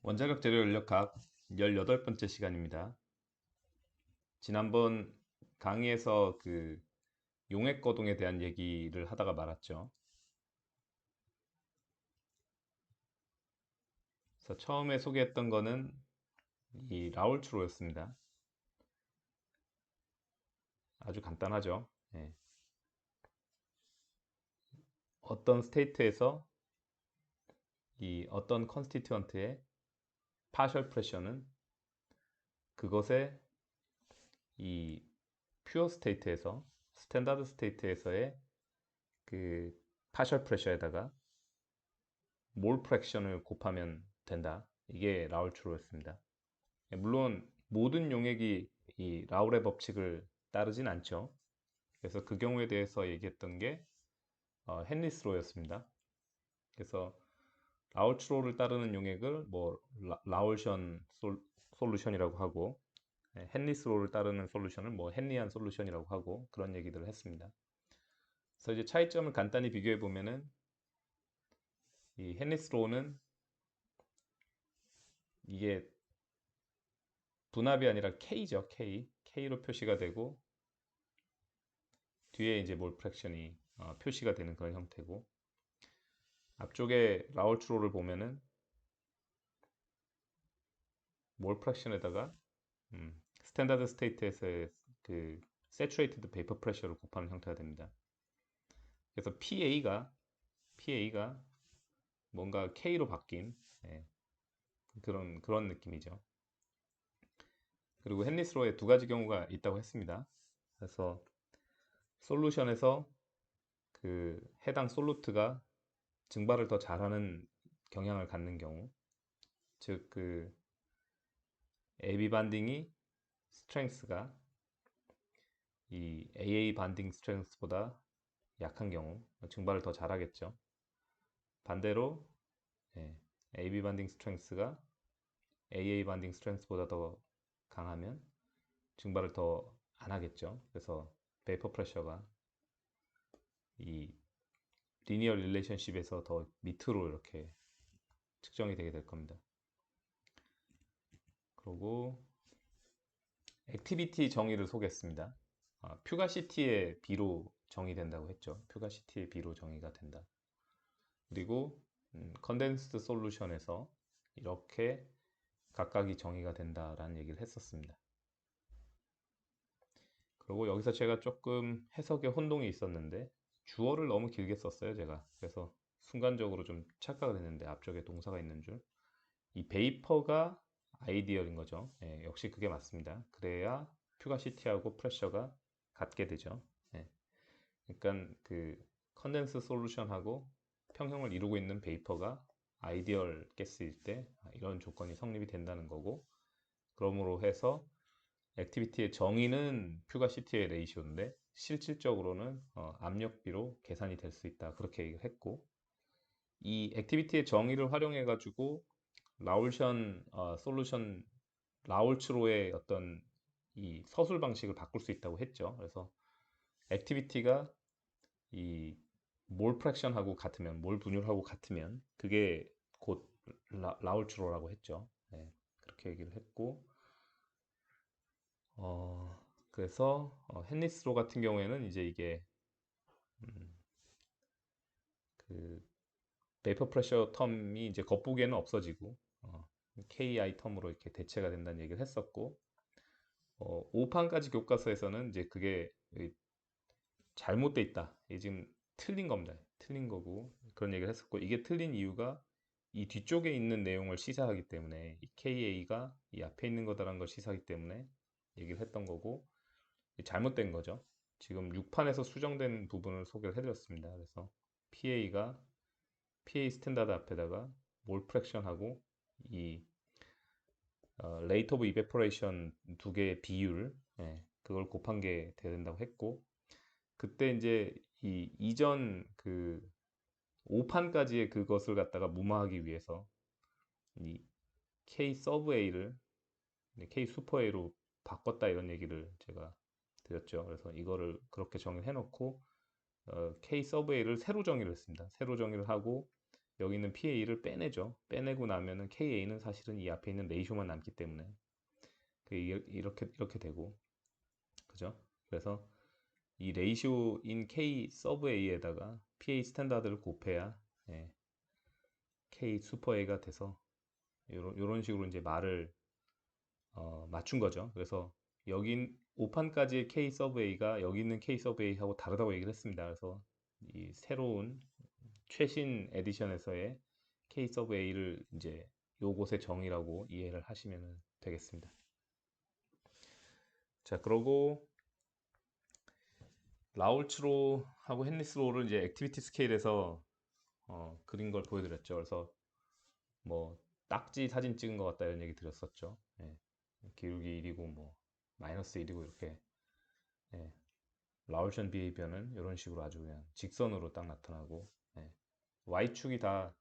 원자력 재료 연력학 18번째 시간입니다. 지난번 강의에서 용액 거동에 대한 얘기를 하다가 말았죠. 그래서 처음에 소개했던 거는 이 라울츠로였습니다. 아주 간단하죠. 예. 어떤 스테이트에서 이 어떤 컨스티튜언트의 파셜 프레셔는 그것의 이 퓨어 스테이트에서 스탠다드 스테이트에서의 그 파셜 프레셔에다가 몰 프랙션을 곱하면 된다. 이게 라울츠로였습니다. 물론 모든 용액이 이 라울의 법칙을 따르진 않죠. 그래서 그 경우에 대해서 얘기했던 게 헨리스로였습니다. 그래서 라울츠로를 따르는 용액을 뭐 라울션 솔루션이라고 하고, 헨리스로를 따르는 솔루션을 뭐 헨리안 솔루션이라고 하고, 그런 얘기들을 했습니다. 그래서 이제 차이점을 간단히 비교해 보면은 이 헨리스로는 이게 분압이 아니라 K죠. K로 표시가 되고 뒤에 이제 몰 프랙션이 표시가 되는 그런 형태고, 앞쪽에 라울츠로를 보면은 몰 프랙션에다가 스탠다드 스테이트에서의 그 세츄레이티드 베이퍼 프레셔를 곱하는 형태가 됩니다. 그래서 PA가 뭔가 K로 바뀐, 예, 그런 느낌이죠. 그리고 헨리스로에 두 가지 경우가 있다고 했습니다. 그래서 솔루션에서 그 해당 솔루트가 증발을 더 잘하는 경향을 갖는 경우, 즉 AB 반딩이 스트렝스가 이 AA 반딩 스트렝스보다 약한 경우 증발을 더 잘하겠죠. 반대로 예, AB 반딩 스트렝스가 AA 반딩 스트렝스보다 더 강하면 증발을 더 안 하겠죠. 그래서 베이퍼 프레셔가 이 리니어 릴레이션십에서 더 밑으로 이렇게 측정이 되게 될 겁니다. 그리고 액티비티 정의를 소개했습니다. 퓨가시티의 B로 정의된다고 했죠. 퓨가시티의 B로 정의가 된다. 그리고 컨덴스드 솔루션에서 이렇게 각각이 정의가 된다라는 얘기를 했었습니다. 그리고 여기서 제가 조금 해석에 혼동이 있었는데 주어를 너무 길게 썼어요, 제가. 그래서 순간적으로 좀 착각을 했는데 앞쪽에 동사가 있는 줄. 이 베이퍼가 아이디얼인 거죠. 예, 역시 그게 맞습니다. 그래야 퓨가시티하고 프레셔가 같게 되죠. 예, 그러니까 그 컨덴스 솔루션하고 평형을 이루고 있는 베이퍼가 아이디얼 가스일 때 이런 조건이 성립이 된다는 거고, 그러므로 해서 액티비티의 정의는 퓨가시티의 레이시오인데 실질적으로는 압력비로 계산이 될 수 있다, 그렇게 얘기를 했고, 이 액티비티의 정의를 활용해 가지고 라울션 솔루션 라울츠로의 어떤 이 서술 방식을 바꿀 수 있다고 했죠. 그래서 액티비티가 이 몰 프랙션하고 같으면, 몰 분율하고 같으면 그게 곧 라울츠로라고 했죠. 네, 그렇게 얘기를 했고, 그래서 헨리스로 같은 경우에는 이제 이게 음, 그 베이퍼 프레셔 텀이 이제 겉보기에는 없어지고 KI 텀으로 이렇게 대체가 된다는 얘기를 했었고, 5판까지 교과서에서는 이제 그게 잘못돼 있다. 이게 지금 틀린 겁니다. 틀린 거고 그런 얘기를 했었고, 이게 틀린 이유가 이 뒤쪽에 있는 내용을 시사하기 때문에, 이 KA가 이 앞에 있는 거다라는 걸 시사하기 때문에 얘기를 했던 거고, 잘못된 거죠. 지금 6판에서 수정된 부분을 소개를 해드렸습니다. 그래서 PA가 PA 스탠다드 앞에다가 몰 프랙션하고 이 레이트 오브 이베포레이션 두 개의 비율, 예, 그걸 곱한 게 돼야 된다고 했고, 그때 이제 이 이전 그 5판까지의 그것을 갖다가 무마하기 위해서 이 K 서브 A를 K 슈퍼 A로 바꿨다, 이런 얘기를 제가 드렸죠. 그래서 이거를 그렇게 정의해 놓고 K 서브 A를 새로 정의를 했습니다. 새로 정의를 하고 여기 있는 PA를 빼내죠. 빼내고 나면은 KA는 사실은 이 앞에 있는 레이쇼만 남기 때문에 이렇게 되고, 그죠? 그래서 이 레이쇼인 K 서브 A에다가 PA 스탠다드를 곱해야 예, K 슈퍼 A가 돼서 요런 식으로 이제 말을 맞춘 거죠. 그래서 여긴 5판까지의 K 서브 A가 여기 있는 K 서브 A하고 다르다고 얘기를 했습니다. 그래서 이 새로운 최신 에디션에서의 K 서브 A를 이제 요것의 정의라고 이해를 하시면 되겠습니다. 자, 그러고 라울츠로하고 헨리스로를 이제 액티비티 스케일에서 그린 걸 보여드렸죠. 그래서 뭐 딱지 사진 찍은 것 같다 이런 얘기 드렸었죠. 예. 기울기 1이고 뭐 마이너스 1이고 이렇게 예. 라울션 비헤이비어는 이런 식으로 아주 그냥 직선으로 딱 나타나고 예. Y축이 다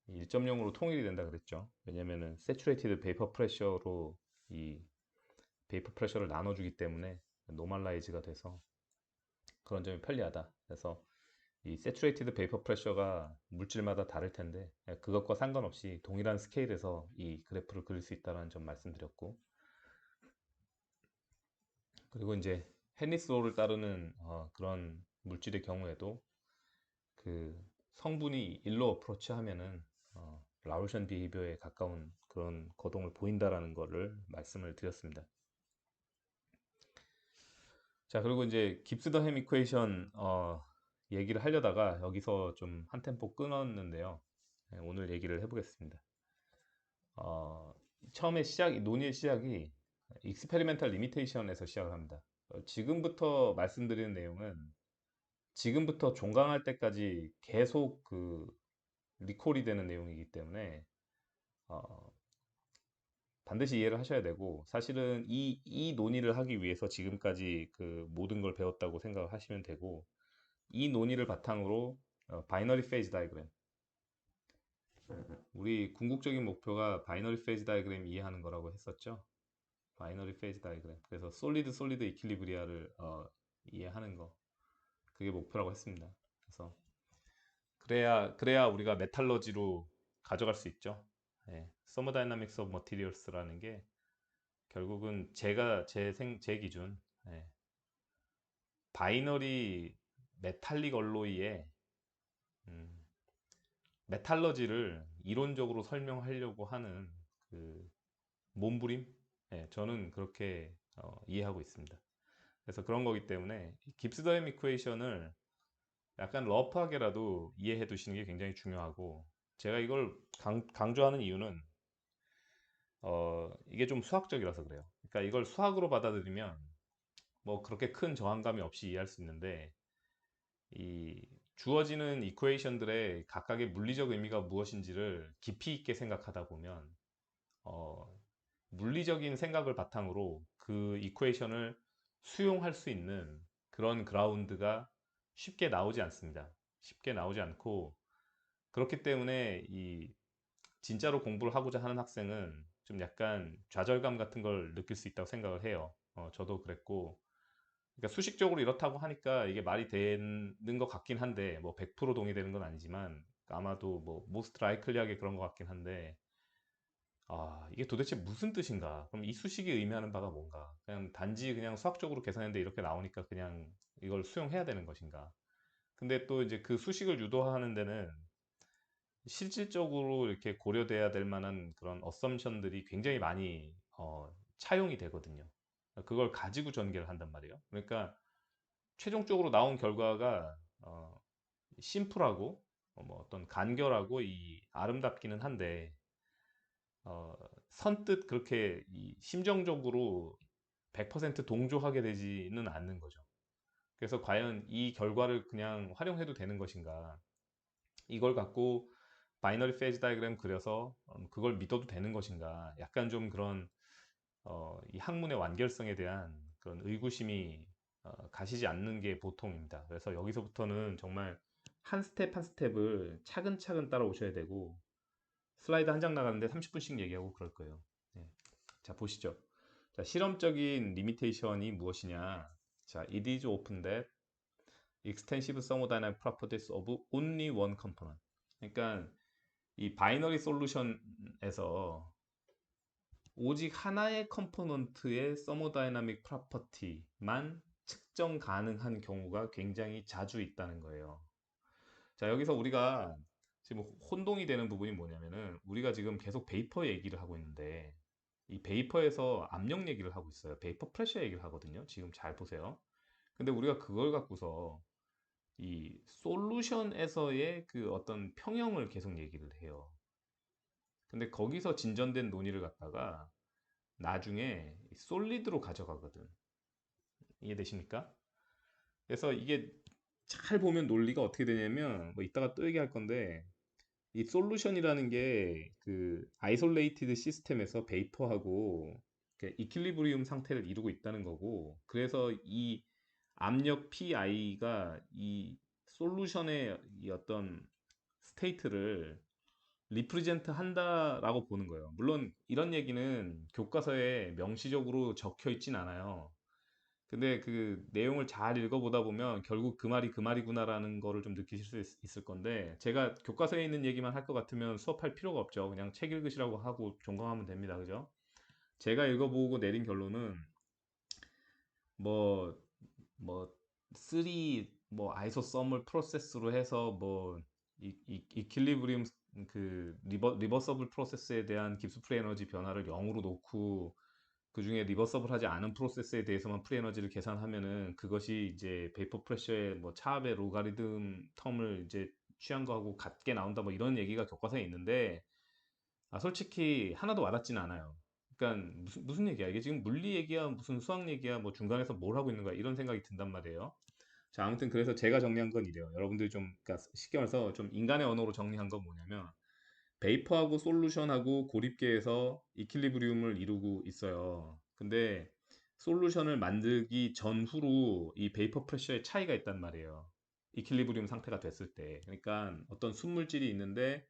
1.0으로 통일이 된다 그랬죠. 왜냐면은 세츄레이티드 베이퍼 프레셔로 이 베이퍼 프레셔를 나눠주기 때문에 노멀라이즈가 돼서 그런 점이 편리하다. 그래서 이 세츄레이티드 베이퍼 프레셔가 물질마다 다를 텐데 그것과 상관없이 동일한 스케일에서 이 그래프를 그릴 수 있다는 점 말씀드렸고, 그리고 이제 헨리스 로를 따르는 그런 물질의 경우에도 그 성분이 일로 어프로치 하면은 라울션 비헤이비어에 가까운 그런 거동을 보인다라는 거를 말씀을 드렸습니다. 자, 그리고 이제 깁스 더 햄 이퀘이션 얘기를 하려다가 여기서 좀 한 템포 끊었는데요. 네, 오늘 얘기를 해보겠습니다. 처음에 논의의 시작이 익스페리멘탈 리미테이션에서 시작을 합니다. 지금부터 말씀드리는 내용은 지금부터 종강할 때까지 계속 그 리콜이 되는 내용이기 때문에 어, 반드시 이해를 하셔야 되고, 사실은 이 논의를 하기 위해서 지금까지 그 모든 걸 배웠다고 생각을 하시면 되고, 이 논의를 바탕으로 바이너리 페이즈 다이그램, 우리 궁극적인 목표가 바이너리 페이즈 다이그램 이해하는 거라고 했었죠. 바이너리 페이즈 다이그램. 그래서 솔리드 이퀄리브리아를 이해하는 거. 그게 목표라고 했습니다. 그래서 그래야 우리가 메탈러지로 가져갈 수 있죠. 예. 서머다이나믹스 오브 머티리얼스라는 게 결국은 제 기준 예. 바이너리 메탈릭 얼로이의 음, 메탈러지를 이론적으로 설명하려고 하는 그 몸부림? 예, 저는 그렇게 이해하고 있습니다. 그래서 그런 거기 때문에 깁스 더햄 이퀘이션을 약간 러프하게라도 이해해 두시는 게 굉장히 중요하고, 제가 이걸 강조하는 이유는 이게 좀 수학적이라서 그래요. 그러니까 이걸 수학으로 받아들이면 뭐 그렇게 큰 저항감이 없이 이해할 수 있는데, 이 주어지는 이퀘이션들의 각각의 물리적 의미가 무엇인지를 깊이 있게 생각하다 보면 어, 물리적인 생각을 바탕으로 그 이퀘이션을 수용할 수 있는 그런 그라운드가 쉽게 나오지 않습니다. 쉽게 나오지 않고, 그렇기 때문에 이 진짜로 공부를 하고자 하는 학생은 좀 약간 좌절감 같은 걸 느낄 수 있다고 생각을 해요. 저도 그랬고, 그러니까 수식적으로 이렇다고 하니까 이게 말이 되는 것 같긴 한데, 뭐 100% 동의되는 건 아니지만 아마도 뭐 모스트 라이클리하게 그런 것 같긴 한데, 이게 도대체 무슨 뜻인가? 그럼 이 수식이 의미하는 바가 뭔가? 그냥 단지 그냥 수학적으로 계산했는데 이렇게 나오니까 그냥 이걸 수용해야 되는 것인가? 근데 또 이제 그 수식을 유도하는 데는 실질적으로 이렇게 고려돼야 될 만한 그런 어썸션들이 굉장히 많이 차용이 되거든요. 그걸 가지고 전개를 한단 말이에요. 그러니까 최종적으로 나온 결과가 심플하고 뭐 어떤 간결하고 이 아름답기는 한데 선뜻 그렇게 이 심정적으로 100% 동조하게 되지는 않는 거죠. 그래서 과연 이 결과를 그냥 활용해도 되는 것인가? 이걸 갖고 바이너리 페이지 다이그램 그려서 그걸 믿어도 되는 것인가? 약간 좀 그런 이 학문의 완결성에 대한 그런 의구심이 가시지 않는 게 보통입니다. 그래서 여기서부터는 정말 한 스텝 한 스텝을 차근차근 따라오셔야 되고, 슬라이드 한 장 나가는데 30분씩 얘기하고 그럴 거예요. 네. 자, 보시죠. 자, 실험적인 리미테이션이 무엇이냐? 자, it is open that extensive thermodynamic properties of only one component. 그러니까 이 바이너리 솔루션에서 오직 하나의 컴포넌트의 서모다이나믹 프로퍼티만 측정 가능한 경우가 굉장히 자주 있다는 거예요. 자, 여기서 우리가 지금 혼동이 되는 부분이 뭐냐면은 우리가 지금 계속 베이퍼 얘기를 하고 있는데 이 베이퍼에서 압력 얘기를 하고 있어요. 베이퍼 프레셔 얘기를 하거든요. 지금 잘 보세요. 근데 우리가 그걸 갖고서 이 솔루션에서의 그 어떤 평형을 계속 얘기를 해요. 근데 거기서 진전된 논의를 갖다가 나중에 솔리드로 가져가거든. 이해되십니까? 그래서 이게 잘 보면 논리가 어떻게 되냐면 뭐 이따가 또 얘기할 건데 이 솔루션이라는 게 그 아이솔레이티드 시스템에서 베이퍼하고 이퀄리브리움 상태를 이루고 있다는 거고 그래서 이 압력 PI가 이 솔루션의 이 어떤 스테이트를 리프레젠트 한다라고 보는 거예요. 물론 이런 얘기는 교과서에 명시적으로 적혀 있진 않아요. 근데 그 내용을 잘 읽어보다 보면 결국 그 말이 그 말이구나라는 거를 좀 느끼실 수 있을 건데 제가 교과서에 있는 얘기만 할 것 같으면 수업할 필요가 없죠. 그냥 책 읽으시라고 하고 종강하면 됩니다. 그죠? 제가 읽어보고 내린 결론은 뭐, 뭐, 3, 뭐, 아이소서멀 프로세스로 해서 뭐, 이퀄리브리움 그 리버서블 프로세스에 대한 깁스 프리 에너지 변화를 0으로 놓고 그 중에 리버서블 하지 않은 프로세스에 대해서만 프리 에너지를 계산하면은 그것이 이제 베이퍼 프레셔의 뭐 차압의 로가리즘 텀을 이제 취한 거하고 같게 나온다 뭐 이런 얘기가 교과서에 있는데 솔직히 하나도 와닿지는 않아요. 그러니까 무슨 얘기야? 이게 지금 물리 얘기야, 무슨 수학 얘기야, 뭐 중간에서 뭘 하고 있는 거야? 이런 생각이 든단 말이에요. 자, 아무튼 그래서 제가 정리한 건 이래요. 여러분들이 좀, 그러니까 쉽게 말해서 좀 인간의 언어로 정리한 건 뭐냐면 베이퍼하고 솔루션하고 고립계에서 이퀄리브리움을 이루고 있어요. 근데 솔루션을 만들기 전후로 이 베이퍼 프레셔의 차이가 있단 말이에요. 이퀄리브리움 상태가 됐을 때. 그러니까 어떤 순물질이 있는데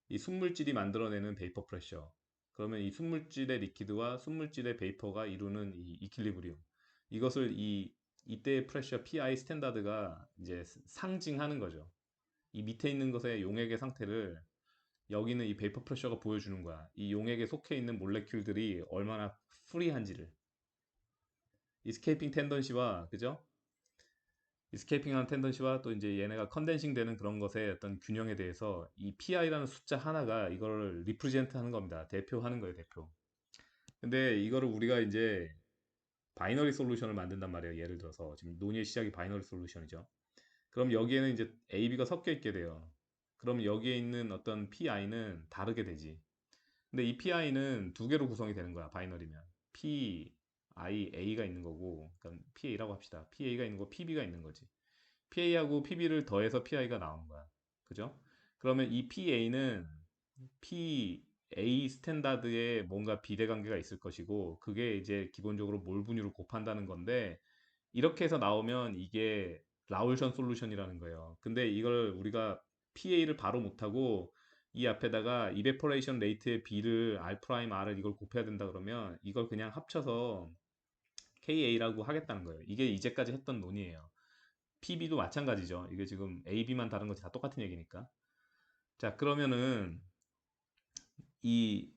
이 순물질이 만들어내는 베이퍼 프레셔. 그러면 이 순물질의 리퀴드와 순물질의 베이퍼가 이루는 이 이퀄리브리움. 이것을 이때의 프레셔 PI 스탠다드가 이제 상징하는 거죠. 이 밑에 있는 것의 용액의 상태를 여기는 이 베이퍼 프레셔가 보여주는 거야. 이 용액에 속해 있는 몰레큘들이 얼마나 프리한지를. 이스케이핑 텐던시와 그죠? 이스케이핑하는 텐던시와 또 이제 얘네가 컨덴싱 되는 그런 것의 어떤 균형에 대해서 이 PI라는 숫자 하나가 이걸 리프레젠트 하는 겁니다. 대표하는 거예요, 대표. 근데 이거를 우리가 이제 바이너리 솔루션을 만든단 말이에요. 예를 들어서 지금 논의의 시작이 바이너리 솔루션이죠. 그럼 여기에는 이제 A, B가 섞여 있게 돼요. 그럼 여기에 있는 어떤 PI는 다르게 되지. 근데 이 PI는 두 개로 구성이 되는 거야, 바이너리면. A가 있는 거고, 그러니까 PA라고 합시다. PA가 있는 거, PB가 있는 거지. PA하고 PB를 더해서 PI가 나오는 거야. 그죠? 그러면 이 PA는 PA 스탠다드에 뭔가 비례관계가 있을 것이고, 그게 이제 기본적으로 몰 분유를 곱한다는 건데, 이렇게 해서 나오면 이게 라울션 솔루션이라는 거예요. 근데 이걸 우리가 PA를 바로 못하고 이 앞에다가 이베포레이션 레이트의 B를 R 프라임 R을 이걸 곱해야 된다 그러면 이걸 그냥 합쳐서 KA라고 하겠다는 거예요. 이게 이제까지 했던 논의예요. PB도 마찬가지죠. 이게 지금 AB만 다른 것이 다 똑같은 얘기니까. 자, 그러면은 이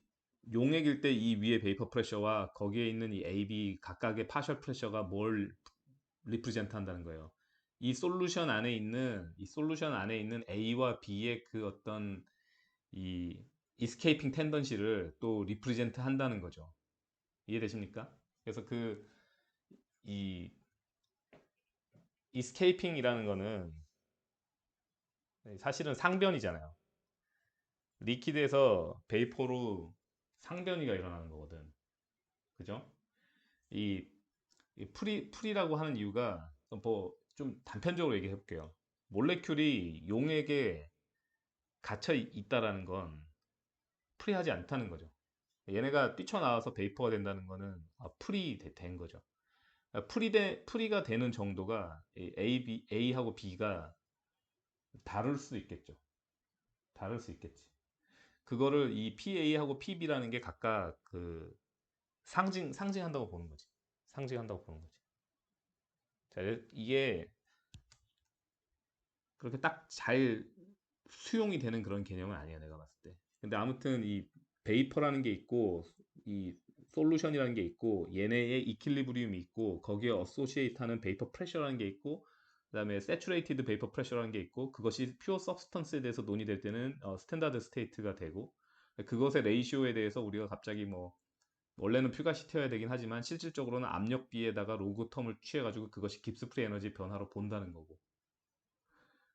용액일 때 이 위에 베이퍼 프레셔와 거기에 있는 이 AB 각각의 파셜 프레셔가 뭘 리프레젠트 한다는 거예요. 이 솔루션 안에 있는 A와 B의 그 어떤 이 이스케이핑 텐던시를 또 리프레젠트 한다는 거죠. 이해되십니까? 그래서 그 이 이스케이핑이라는 거는 사실은 상변이잖아요. 리퀴드에서 베이퍼로 상변이가 일어나는 거거든. 그죠? 이, 이 풀이라고 하는 이유가 뭐 좀 단편적으로 얘기해 볼게요. 몰레큘이 용액에 갇혀 있다라는 건 프리하지 않다는 거죠. 얘네가 뛰쳐나와서 베이퍼가 된다는 거는 된 거죠. 프리가 되는 정도가 A하고 B가 다를 수 있겠죠. 다를 수 있겠지. 그거를 이 PA하고 PB라는 게 각각 그 상징한다고 보는 거지. 상징한다고 보는 거지. 자, 이게 그렇게 딱 잘 수용이 되는 그런 개념은 아니야, 내가 봤을 때. 근데 아무튼 이 베이퍼라는 게 있고 이 솔루션이라는 게 있고 얘네의 이퀄리브리움이 있고 거기에 어소시에이트하는 베이퍼 프레셔라는 게 있고 그다음에 세츄레이티드 베이퍼 프레셔라는 게 있고 그것이 퓨어 서브스턴스에 대해서 논의될 때는 스탠다드 스테이트가 되고 그것의 레이시오에 대해서 우리가 갑자기 뭐 원래는 퓨가시티여야 되긴 하지만 실질적으로는 압력비에다가 로그 텀을 취해가지고 그것이 깁스 프리 에너지 변화로 본다는 거고.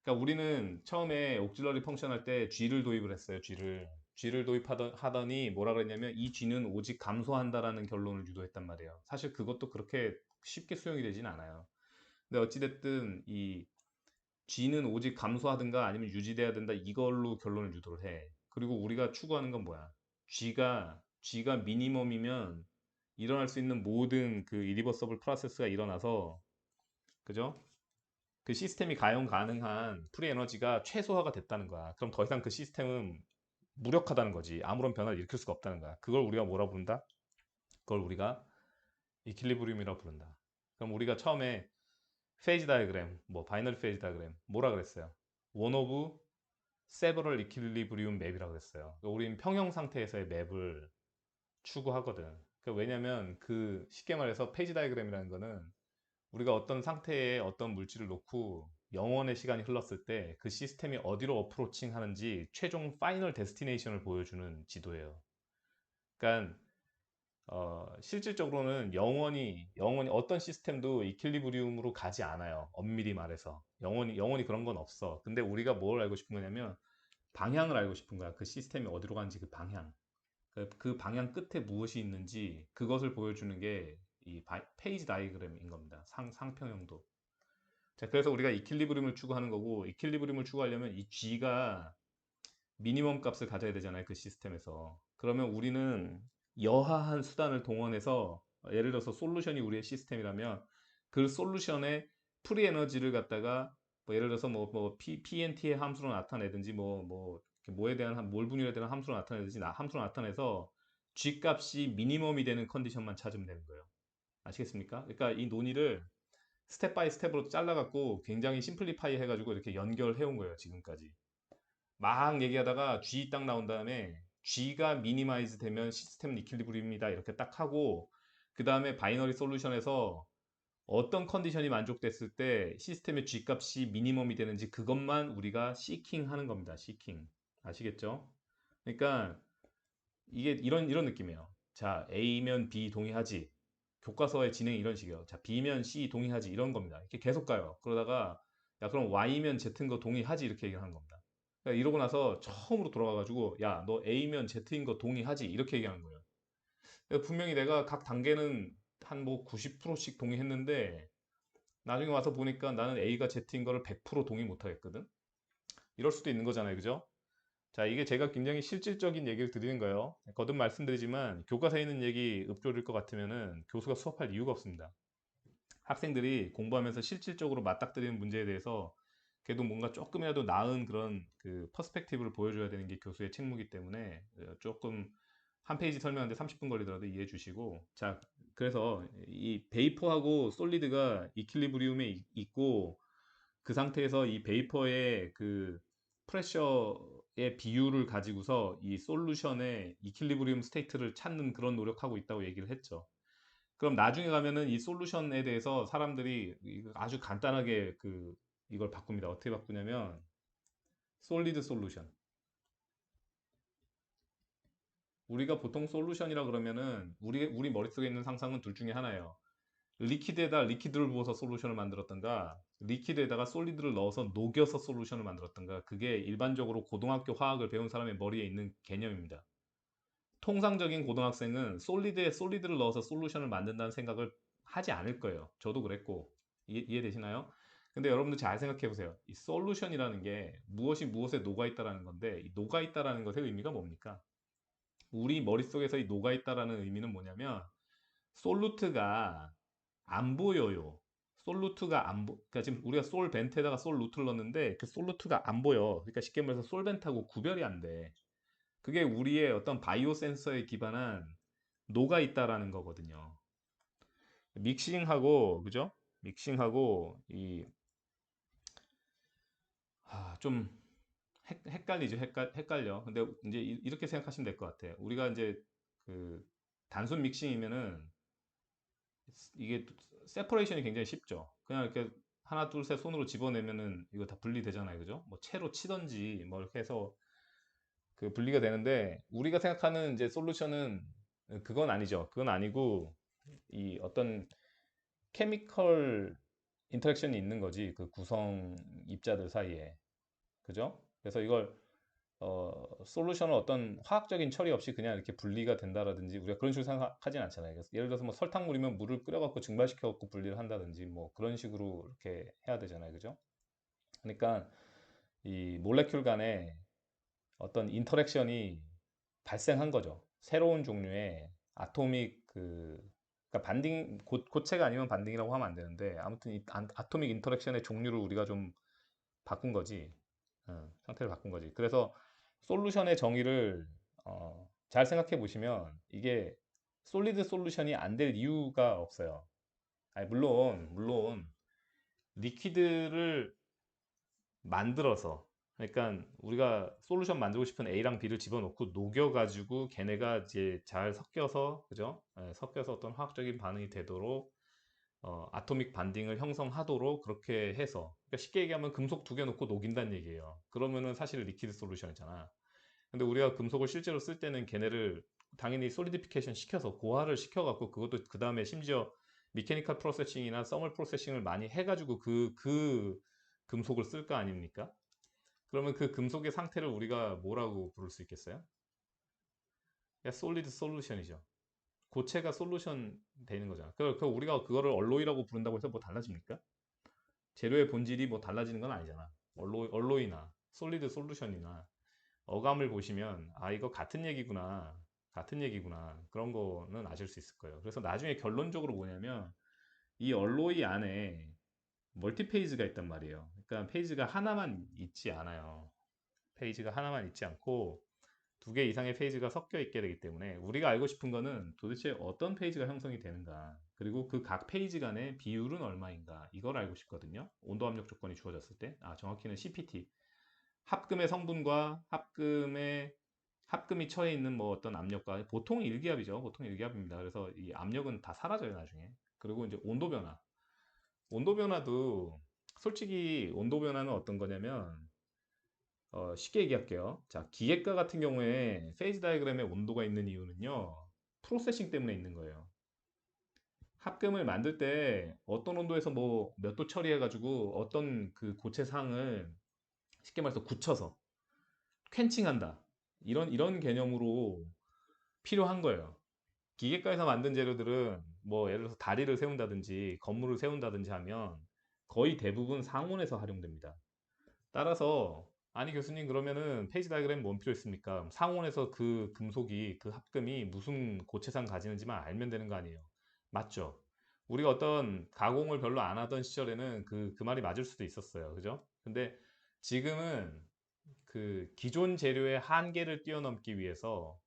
그러니까 우리는 처음에 옥질러리 펑션 할 때 G를 도입을 했어요. G를 도입하더니 뭐라 그랬냐면 이 G는 오직 감소한다라는 결론을 유도했단 말이에요. 사실 그것도 그렇게 쉽게 수용이 되진 않아요. 근데 어찌됐든 이 G는 오직 감소하든가 아니면 유지돼야 된다 이걸로 결론을 유도를 해. 그리고 우리가 추구하는 건 뭐야? G가 미니멈이면 일어날 수 있는 모든 그 이리버서블 프로세스가 일어나서 그죠? 그 시스템이 가용 가능한 프리 에너지가 최소화가 됐다는 거야. 그럼 더 이상 그 시스템은 무력하다는 거지. 아무런 변화를 일으킬 수가 없다는 거야. 그걸 우리가 뭐라 부른다? 그걸 우리가 이퀄리브리움이라고 부른다. 그럼 우리가 처음에 페이지 다이그램, 뭐 바이너리 페이지 다이그램 뭐라 그랬어요? 원 오브 세버럴 이퀄리브리움 맵이라고 그랬어요. 그러니까 우리는 평형 상태에서의 맵을 추구하거든. 왜냐면 그 쉽게 말해서 페이지 다이그램이라는 거는 우리가 어떤 상태에 어떤 물질을 놓고 영원의 시간이 흘렀을 때 그 시스템이 어디로 어프로칭 하는지 최종 파이널 데스티네이션을 보여주는 지도예요. 그러니까 실질적으로는 영원히 어떤 시스템도 이퀄리브리움으로 가지 않아요. 엄밀히 말해서 영원히 그런 건 없어. 근데 우리가 뭘 알고 싶은 거냐면 방향을 알고 싶은 거야. 그 시스템이 어디로 가는지 그 방향. 그 방향 끝에 무엇이 있는지 그것을 보여주는 게 이 페이지 다이그램인 겁니다. 상평형도. 자, 그래서 우리가 이퀄리브리움을 추구하는 거고, 이퀄리브리움을 추구하려면 이 G가 미니멈 값을 가져야 되잖아요. 그 시스템에서. 그러면 우리는 여하한 수단을 동원해서, 예를 들어서 솔루션이 우리의 시스템이라면, 그 솔루션에 프리 에너지를 갖다가, 뭐 예를 들어서 PNT의 함수로 나타내든지, 뭐에 대한, 몰 분율에 대한 함수로 나타내든지, 함수로 나타내서 G 값이 미니멈이 되는 컨디션만 찾으면 되는 거예요. 아시겠습니까? 그러니까 이 논의를 스텝 바이 스텝으로 잘라갖고 굉장히 심플리파이 해가지고 이렇게 연결해 온 거예요, 지금까지. 막 얘기하다가 G 딱 나온 다음에 G가 미니마이즈 되면 시스템 이퀄리브리움이다 이렇게 딱 하고 그 다음에 바이너리 솔루션에서 어떤 컨디션이 만족됐을 때 시스템의 G 값이 미니멈이 되는지 그것만 우리가 시킹 하는 겁니다. 시킹. 아시겠죠? 그러니까 이게 이런 느낌이에요. 자, A면 B 동의하지. 교과서의 진행이 이런 식이에요. 자, B면 C 동의하지. 이런 겁니다. 이렇게 계속 가요. 그러다가, 야, 그럼 Y면 Z인 거 동의하지. 이렇게 얘기를 하는 겁니다. 그러니까 이러고 나서 처음으로 돌아가가지고, 야, 너 A면 Z인 거 동의하지. 이렇게 얘기하는 거예요. 그러니까 분명히 내가 각 단계는 한 뭐 90%씩 동의했는데, 나중에 와서 보니까 나는 A가 Z인 거를 100% 동의 못 하겠거든? 이럴 수도 있는 거잖아요. 그죠? 자, 이게 제가 굉장히 실질적인 얘기를 드리는 거예요. 거듭 말씀드리지만 교과서에 있는 얘기 읊조릴 것 같으면은 교수가 수업할 이유가 없습니다. 학생들이 공부하면서 실질적으로 맞닥뜨리는 문제에 대해서 그래도 뭔가 조금이라도 나은 그런 그 퍼스펙티브를 보여줘야 되는 게 교수의 책무이기 때문에 조금 한 페이지 설명하는데 30분 걸리더라도 이해해 주시고 자, 그래서 이 베이퍼하고 솔리드가 이퀄리브리움에 있고 그 상태에서 이 베이퍼의 그 프레셔의 비율을 가지고서 이 솔루션의 이퀄리브리움 스테이트를 찾는 그런 노력하고 있다고 얘기를 했죠. 그럼 나중에 가면은 이 솔루션에 대해서 사람들이 아주 간단하게 이걸 바꿉니다. 어떻게 바꾸냐면 솔리드 솔루션. 우리가 보통 솔루션이라 그러면은 우리 머릿속에 있는 상상은 둘 중에 하나예요. 리퀴드에다 리퀴드를 부어서 솔루션을 만들었던가 리퀴드에다가 솔리드를 넣어서 녹여서 솔루션을 만들었던가 그게 일반적으로 고등학교 화학을 배운 사람의 머리에 있는 개념입니다. 통상적인 고등학생은 솔리드에 솔리드를 넣어서 솔루션을 만든다는 생각을 하지 않을 거예요. 저도 그랬고 이해되시나요? 근데 여러분들 잘 생각해 보세요. 이 솔루션이라는 게 무엇이 무엇에 녹아있다라는 건데 이 녹아있다라는 것의 의미가 뭡니까? 우리 머릿속에서 이 녹아있다라는 의미는 뭐냐면 솔루트가 안 보여요. 솔루트가 안 보, 그러니까 지금 우리가 솔벤트에다가 솔루트를 넣었는데 그 솔루트가 안 보여. 그러니까 쉽게 말해서 솔벤트하고 구별이 안 돼. 그게 우리의 어떤 바이오 센서에 기반한 녹아 있다라는 거거든요. 믹싱하고 그죠? 믹싱하고 좀 헷갈리죠. 헷갈려. 근데 이제 이렇게 생각하시면 될 것 같아요. 우리가 이제 그 단순 믹싱이면은 이게 세퍼레이션이 굉장히 쉽죠. 그냥 이렇게 하나, 둘, 셋 손으로 집어내면은 이거 다 분리되잖아요. 그죠? 뭐 채로 치던지 뭐 이렇게 해서 그 분리가 되는데 우리가 생각하는 이제 솔루션은 그건 아니죠. 그건 아니고 이 어떤 케미컬 인터랙션이 있는 거지. 그 구성 입자들 사이에. 그죠? 그래서 이걸 솔루션을 어떤 화학적인 처리 없이 그냥 이렇게 분리가 된다라든지 우리가 그런 식으로 생각하진 않잖아요. 그래서 예를 들어서 뭐 설탕물이면 물을 끓여갖고 증발시켜갖고 분리를 한다든지 뭐 그런 식으로 이렇게 해야 되잖아요. 그죠? 그러니까 이 몰레큘 간에 어떤 인터랙션이 발생한 거죠. 새로운 종류의 아토믹 그러니까 반딩 고체가 아니면 반딩이라고 하면 안 되는데 아무튼 이 아토믹 인터랙션의 종류를 우리가 좀 바꾼 거지. 상태를 바꾼 거지. 그래서 솔루션의 정의를 잘 생각해 보시면 이게 솔리드 솔루션이 안 될 이유가 없어요. 아니, 물론 리퀴드를 만들어서 그러니까 우리가 솔루션 만들고 싶은 A랑 B를 집어넣고 녹여가지고 걔네가 이제 잘 섞여서 그죠? 섞여서 어떤 화학적인 반응이 되도록 아토믹 반딩을 형성하도록 그렇게 해서 그러니까 쉽게 얘기하면 금속 두 개 놓고 녹인다는 얘기예요. 그러면은 사실 리퀴드 솔루션이잖아. 근데 우리가 금속을 실제로 쓸 때는 걔네를 당연히 솔리디피케이션 시켜서 고화를 시켜갖고 그것도 그 다음에 심지어 미케니컬 프로세싱이나 서멀 프로세싱을 많이 해가지고 그 금속을 쓸 거 아닙니까? 그러면 그 금속의 상태를 우리가 뭐라고 부를 수 있겠어요? 솔리드 솔루션이죠. 고체가 솔루션 되는 거잖아. 우리가 그거를 얼로이라고 부른다고 해서 뭐 달라집니까? 재료의 본질이 뭐 달라지는 건 아니잖아. 얼로이나 솔리드 솔루션이나 어감을 보시면 아 이거 같은 얘기구나. 같은 얘기구나. 그런 거는 아실 수 있을 거예요. 그래서 나중에 결론적으로 뭐냐면 이 얼로이 안에 멀티 페이지가 있단 말이에요. 그러니까 페이지가 하나만 있지 않아요. 페이지가 하나만 있지 않고 두 개 이상의 페이지가 섞여 있게 되기 때문에 우리가 알고 싶은 거는 도대체 어떤 페이지가 형성이 되는가 그리고 그 각 페이지 간의 비율은 얼마인가 이걸 알고 싶거든요. 온도 압력 조건이 주어졌을 때 정확히는 CPT 합금의 성분과 합금이 처해 있는 뭐 어떤 압력과 보통 일기압이죠. 보통 일기압입니다. 그래서 이 압력은 다 사라져요 나중에. 그리고 이제 온도 변화. 온도 변화도 솔직히 온도 변화는 어떤 거냐면 쉽게 얘기할게요. 자, 기계가 같은 경우에 페이지 다이그램에 온도가 있는 이유는요. 프로세싱 때문에 있는 거예요. 합금을 만들 때 어떤 온도에서 뭐 몇 도 처리해가지고 어떤 그 고체상을 쉽게 말해서 굳혀서 퀸칭한다. 이런 개념으로 필요한 거예요. 기계과에서 만든 재료들은 뭐 예를 들어서 다리를 세운다든지 건물을 세운다든지 하면 거의 대부분 상온에서 활용됩니다. 따라서 아니 교수님 그러면은 페이지 다이그램 뭔 필요 있습니까? 상온에서 그 금속이 그 합금이 무슨 고체상 가지는지만 알면 되는 거 아니에요. 맞죠? 우리가 어떤 가공을 별로 안 하던 시절에는 그 말이 맞을 수도 있었어요. 그죠? 근데 지금은 그 기존 재료의 한계를 뛰어넘기 위해서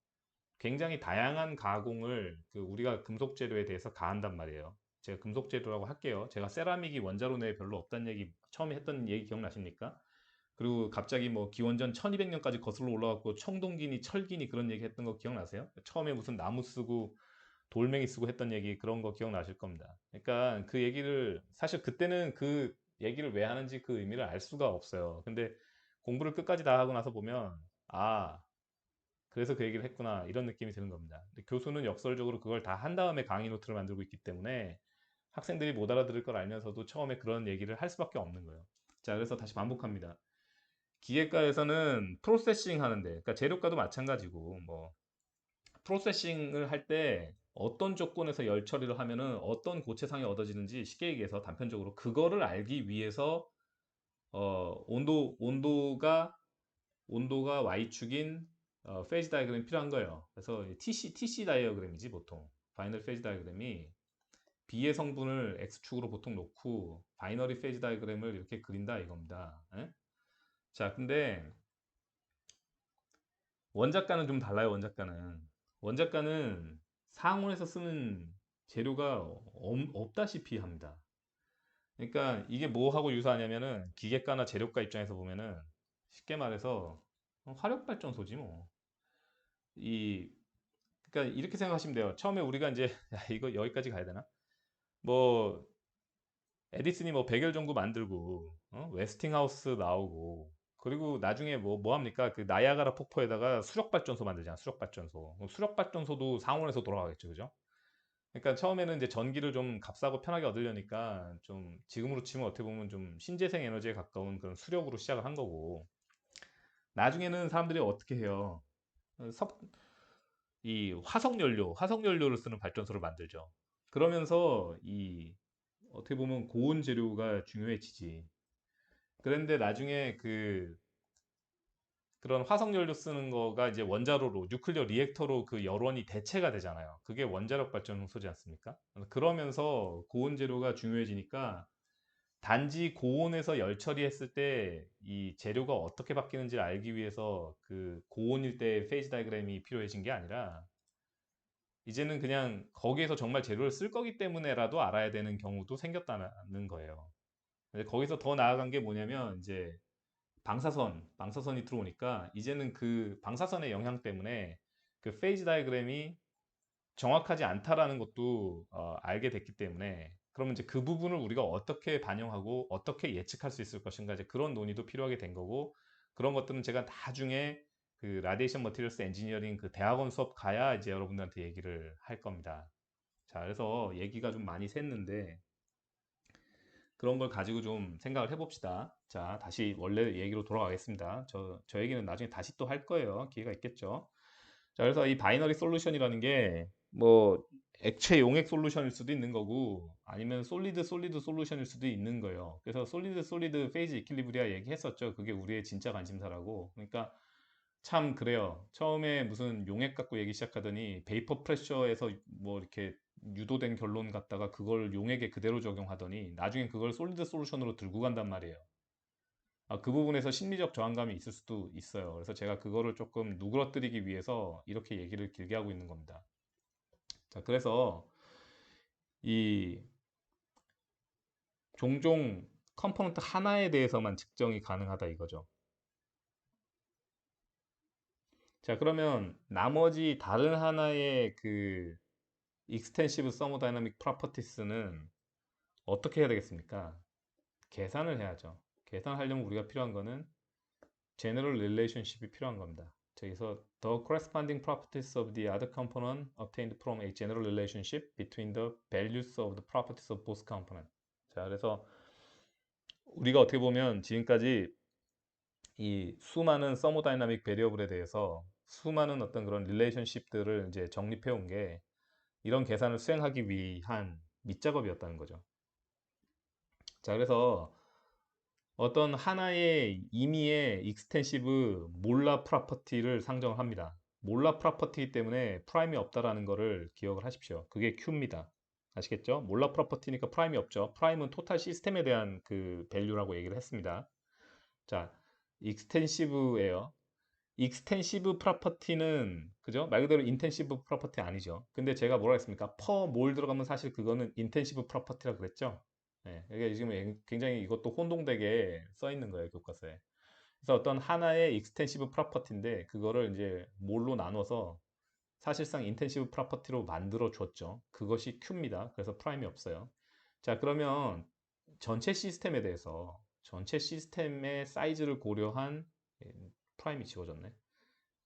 굉장히 다양한 가공을 그 우리가 금속 재료에 대해서 가한단 말이에요. 제가 금속 재료라고 할게요. 제가 세라믹이 원자로 내에 별로 없다는 얘기 처음에 했던 얘기 기억나십니까? 그리고 갑자기 뭐 기원전 1200년까지 거슬러 올라갔고 청동기니 철기니 그런 얘기 했던 거 기억나세요? 처음에 무슨 나무 쓰고 돌멩이 쓰고 했던 얘기 그런 거 기억나실 겁니다. 그러니까 그 얘기를 사실 그때는 그 얘기를 왜 하는지 그 의미를 알 수가 없어요. 근데 공부를 끝까지 다 하고 나서 보면 아 그래서 그 얘기를 했구나 이런 느낌이 드는 겁니다. 근데 교수는 역설적으로 그걸 다 한 다음에 강의 노트를 만들고 있기 때문에 학생들이 못 알아들을 걸 알면서도 처음에 그런 얘기를 할 수밖에 없는 거예요. 자, 그래서 다시 반복합니다. 기계과에서는 프로세싱 하는데, 그러니까 재료과도 마찬가지고, 뭐, 프로세싱을 할 때 어떤 조건에서 열 처리를 하면은 어떤 고체상이 얻어지는지 쉽게 얘기해서 단편적으로 그거를 알기 위해서, 온도가 Y축인 페이지 다이어그램이 필요한 거예요. 그래서 TC 다이어그램이지 보통. 바이너리 페이지 다이어그램이 B의 성분을 X축으로 보통 놓고 바이너리 페이지 다이어그램을 이렇게 그린다 이겁니다. 예? 자, 근데 원작과는 좀 달라요, 원작과는 상온에서 쓰는 재료가 없다시피 합니다. 그러니까 이게 뭐하고 유사하냐면은 기계과나 재료과 입장에서 보면은 쉽게 말해서 화력발전소지 뭐. 이 그러니까 이렇게 생각하시면 돼요. 처음에 우리가 이제 야, 이거 여기까지 가야 되나? 뭐 에디슨이 뭐 백열 전구 만들고 웨스팅하우스 나오고 그리고 나중에 뭐 합니까? 그 나이아가라 폭포에다가 수력 발전소 만들잖아. 수력 발전소. 수력 발전소도 상온에서 돌아가겠죠, 그죠? 그러니까 처음에는 이제 전기를 좀 값싸고 편하게 얻으려니까 좀 지금으로 치면 어떻게 보면 좀 신재생 에너지에 가까운 그런 수력으로 시작을 한 거고 나중에는 사람들이 어떻게 해요? 어, 석, 이 화석 연료를 쓰는 발전소를 만들죠. 그러면서 이 어떻게 보면 고온 재료가 중요해지지. 그런데 나중에 그런 화석 연료 쓰는 거가 이제 원자로로 뉴클리어 리액터로 그 여론이 대체가 되잖아요. 그게 원자력 발전소지 않습니까? 그러면서 고온 재료가 중요해지니까 단지 고온에서 열 처리했을 때 이 재료가 어떻게 바뀌는지를 알기 위해서 그 고온일 때 페이지 다이그램이 필요해진 게 아니라 이제는 그냥 거기에서 정말 재료를 쓸 거기 때문에라도 알아야 되는 경우도 생겼다는 거예요. 근데 거기서 더 나아간 게 뭐냐면 이제 방사선이 들어오니까 이제는 그 방사선의 영향 때문에 그 페이지 다이그램이 정확하지 않다라는 것도 알게 됐기 때문에 그러면 이제 그 부분을 우리가 어떻게 반영하고 어떻게 예측할 수 있을 것인가 이제 그런 논의도 필요하게 된 거고 그런 것들은 제가 나중에 그 라디에이션 머티리얼스 엔지니어링 그 대학원 수업 가야 이제 여러분들한테 얘기를 할 겁니다. 자, 그래서 얘기가 좀 많이 샜는데 그런 걸 가지고 좀 생각을 해봅시다. 자, 다시 원래 얘기로 돌아가겠습니다. 저 얘기는 나중에 다시 또 할 거예요. 기회가 있겠죠. 자, 그래서 이 바이너리 솔루션이라는 게 뭐 액체 용액 솔루션일 수도 있는 거고 아니면 솔리드 솔루션일 수도 있는 거예요. 그래서 솔리드 페이즈 이퀄리브리아 얘기했었죠. 그게 우리의 진짜 관심사라고. 그러니까 참 그래요. 처음에 무슨 용액 갖고 얘기 시작하더니 베이퍼 프레셔에서 뭐 이렇게 유도된 결론 갖다가 그걸 용액에 그대로 적용하더니 나중에 그걸 솔리드 솔루션으로 들고 간단 말이에요. 그 부분에서 심리적 저항감이 있을 수도 있어요. 그래서 제가 그거를 조금 누그러뜨리기 위해서 이렇게 얘기를 길게 하고 있는 겁니다. 자, 그래서 이 종종 컴포넌트 하나에 대해서만 측정이 가능하다 이거죠. 자, 그러면 나머지 다른 하나의 그 익스텐시브 서모다이나믹 프로퍼티스는 어떻게 해야 되겠습니까? 계산을 해야죠. 계산하려면 우리가 필요한 거는 general relationship이 필요한 겁니다. 여기서 the corresponding properties of the other component obtained from a general relationship between the values of the properties of both component. 자, 그래서 우리가 어떻게 보면 지금까지 이 수많은 서모다이나믹 베리어블에 대해서 수많은 어떤 그런 릴레이션십들을 이제 정립해 온 게 이런 계산을 수행하기 위한 밑작업이었다는 거죠. 자, 그래서 어떤 하나의 임의의 익스텐시브 몰라 프로퍼티를 상정을 합니다. 몰라 프로퍼티 때문에 프라임이 없다라는 거를 기억을 하십시오. 그게 Q입니다. 아시겠죠? 몰라 프로퍼티니까 프라임이 없죠. 프라임은 토탈 시스템에 대한 그 밸류라고 얘기를 했습니다. 자, 익스텐시브예요. 익스텐시브 프로퍼티는 그죠? 말 그대로 인텐시브 프로퍼티 아니죠. 근데 제가 뭐라 했습니까? 퍼 몰 들어가면 사실 그거는 인텐시브 프로퍼티라 그랬죠. 네, 이게 지금 굉장히 이것도 혼동되게 써 있는 거예요, 교과서에. 그래서 어떤 하나의 익스텐시브 프로퍼티인데 그거를 이제 몰로 나눠서 사실상 인텐시브 프로퍼티로 만들어 줬죠. 그것이 Q입니다. 그래서 프라임이 없어요. 자, 그러면 전체 시스템의 사이즈를 고려한 프라임이 지워졌네.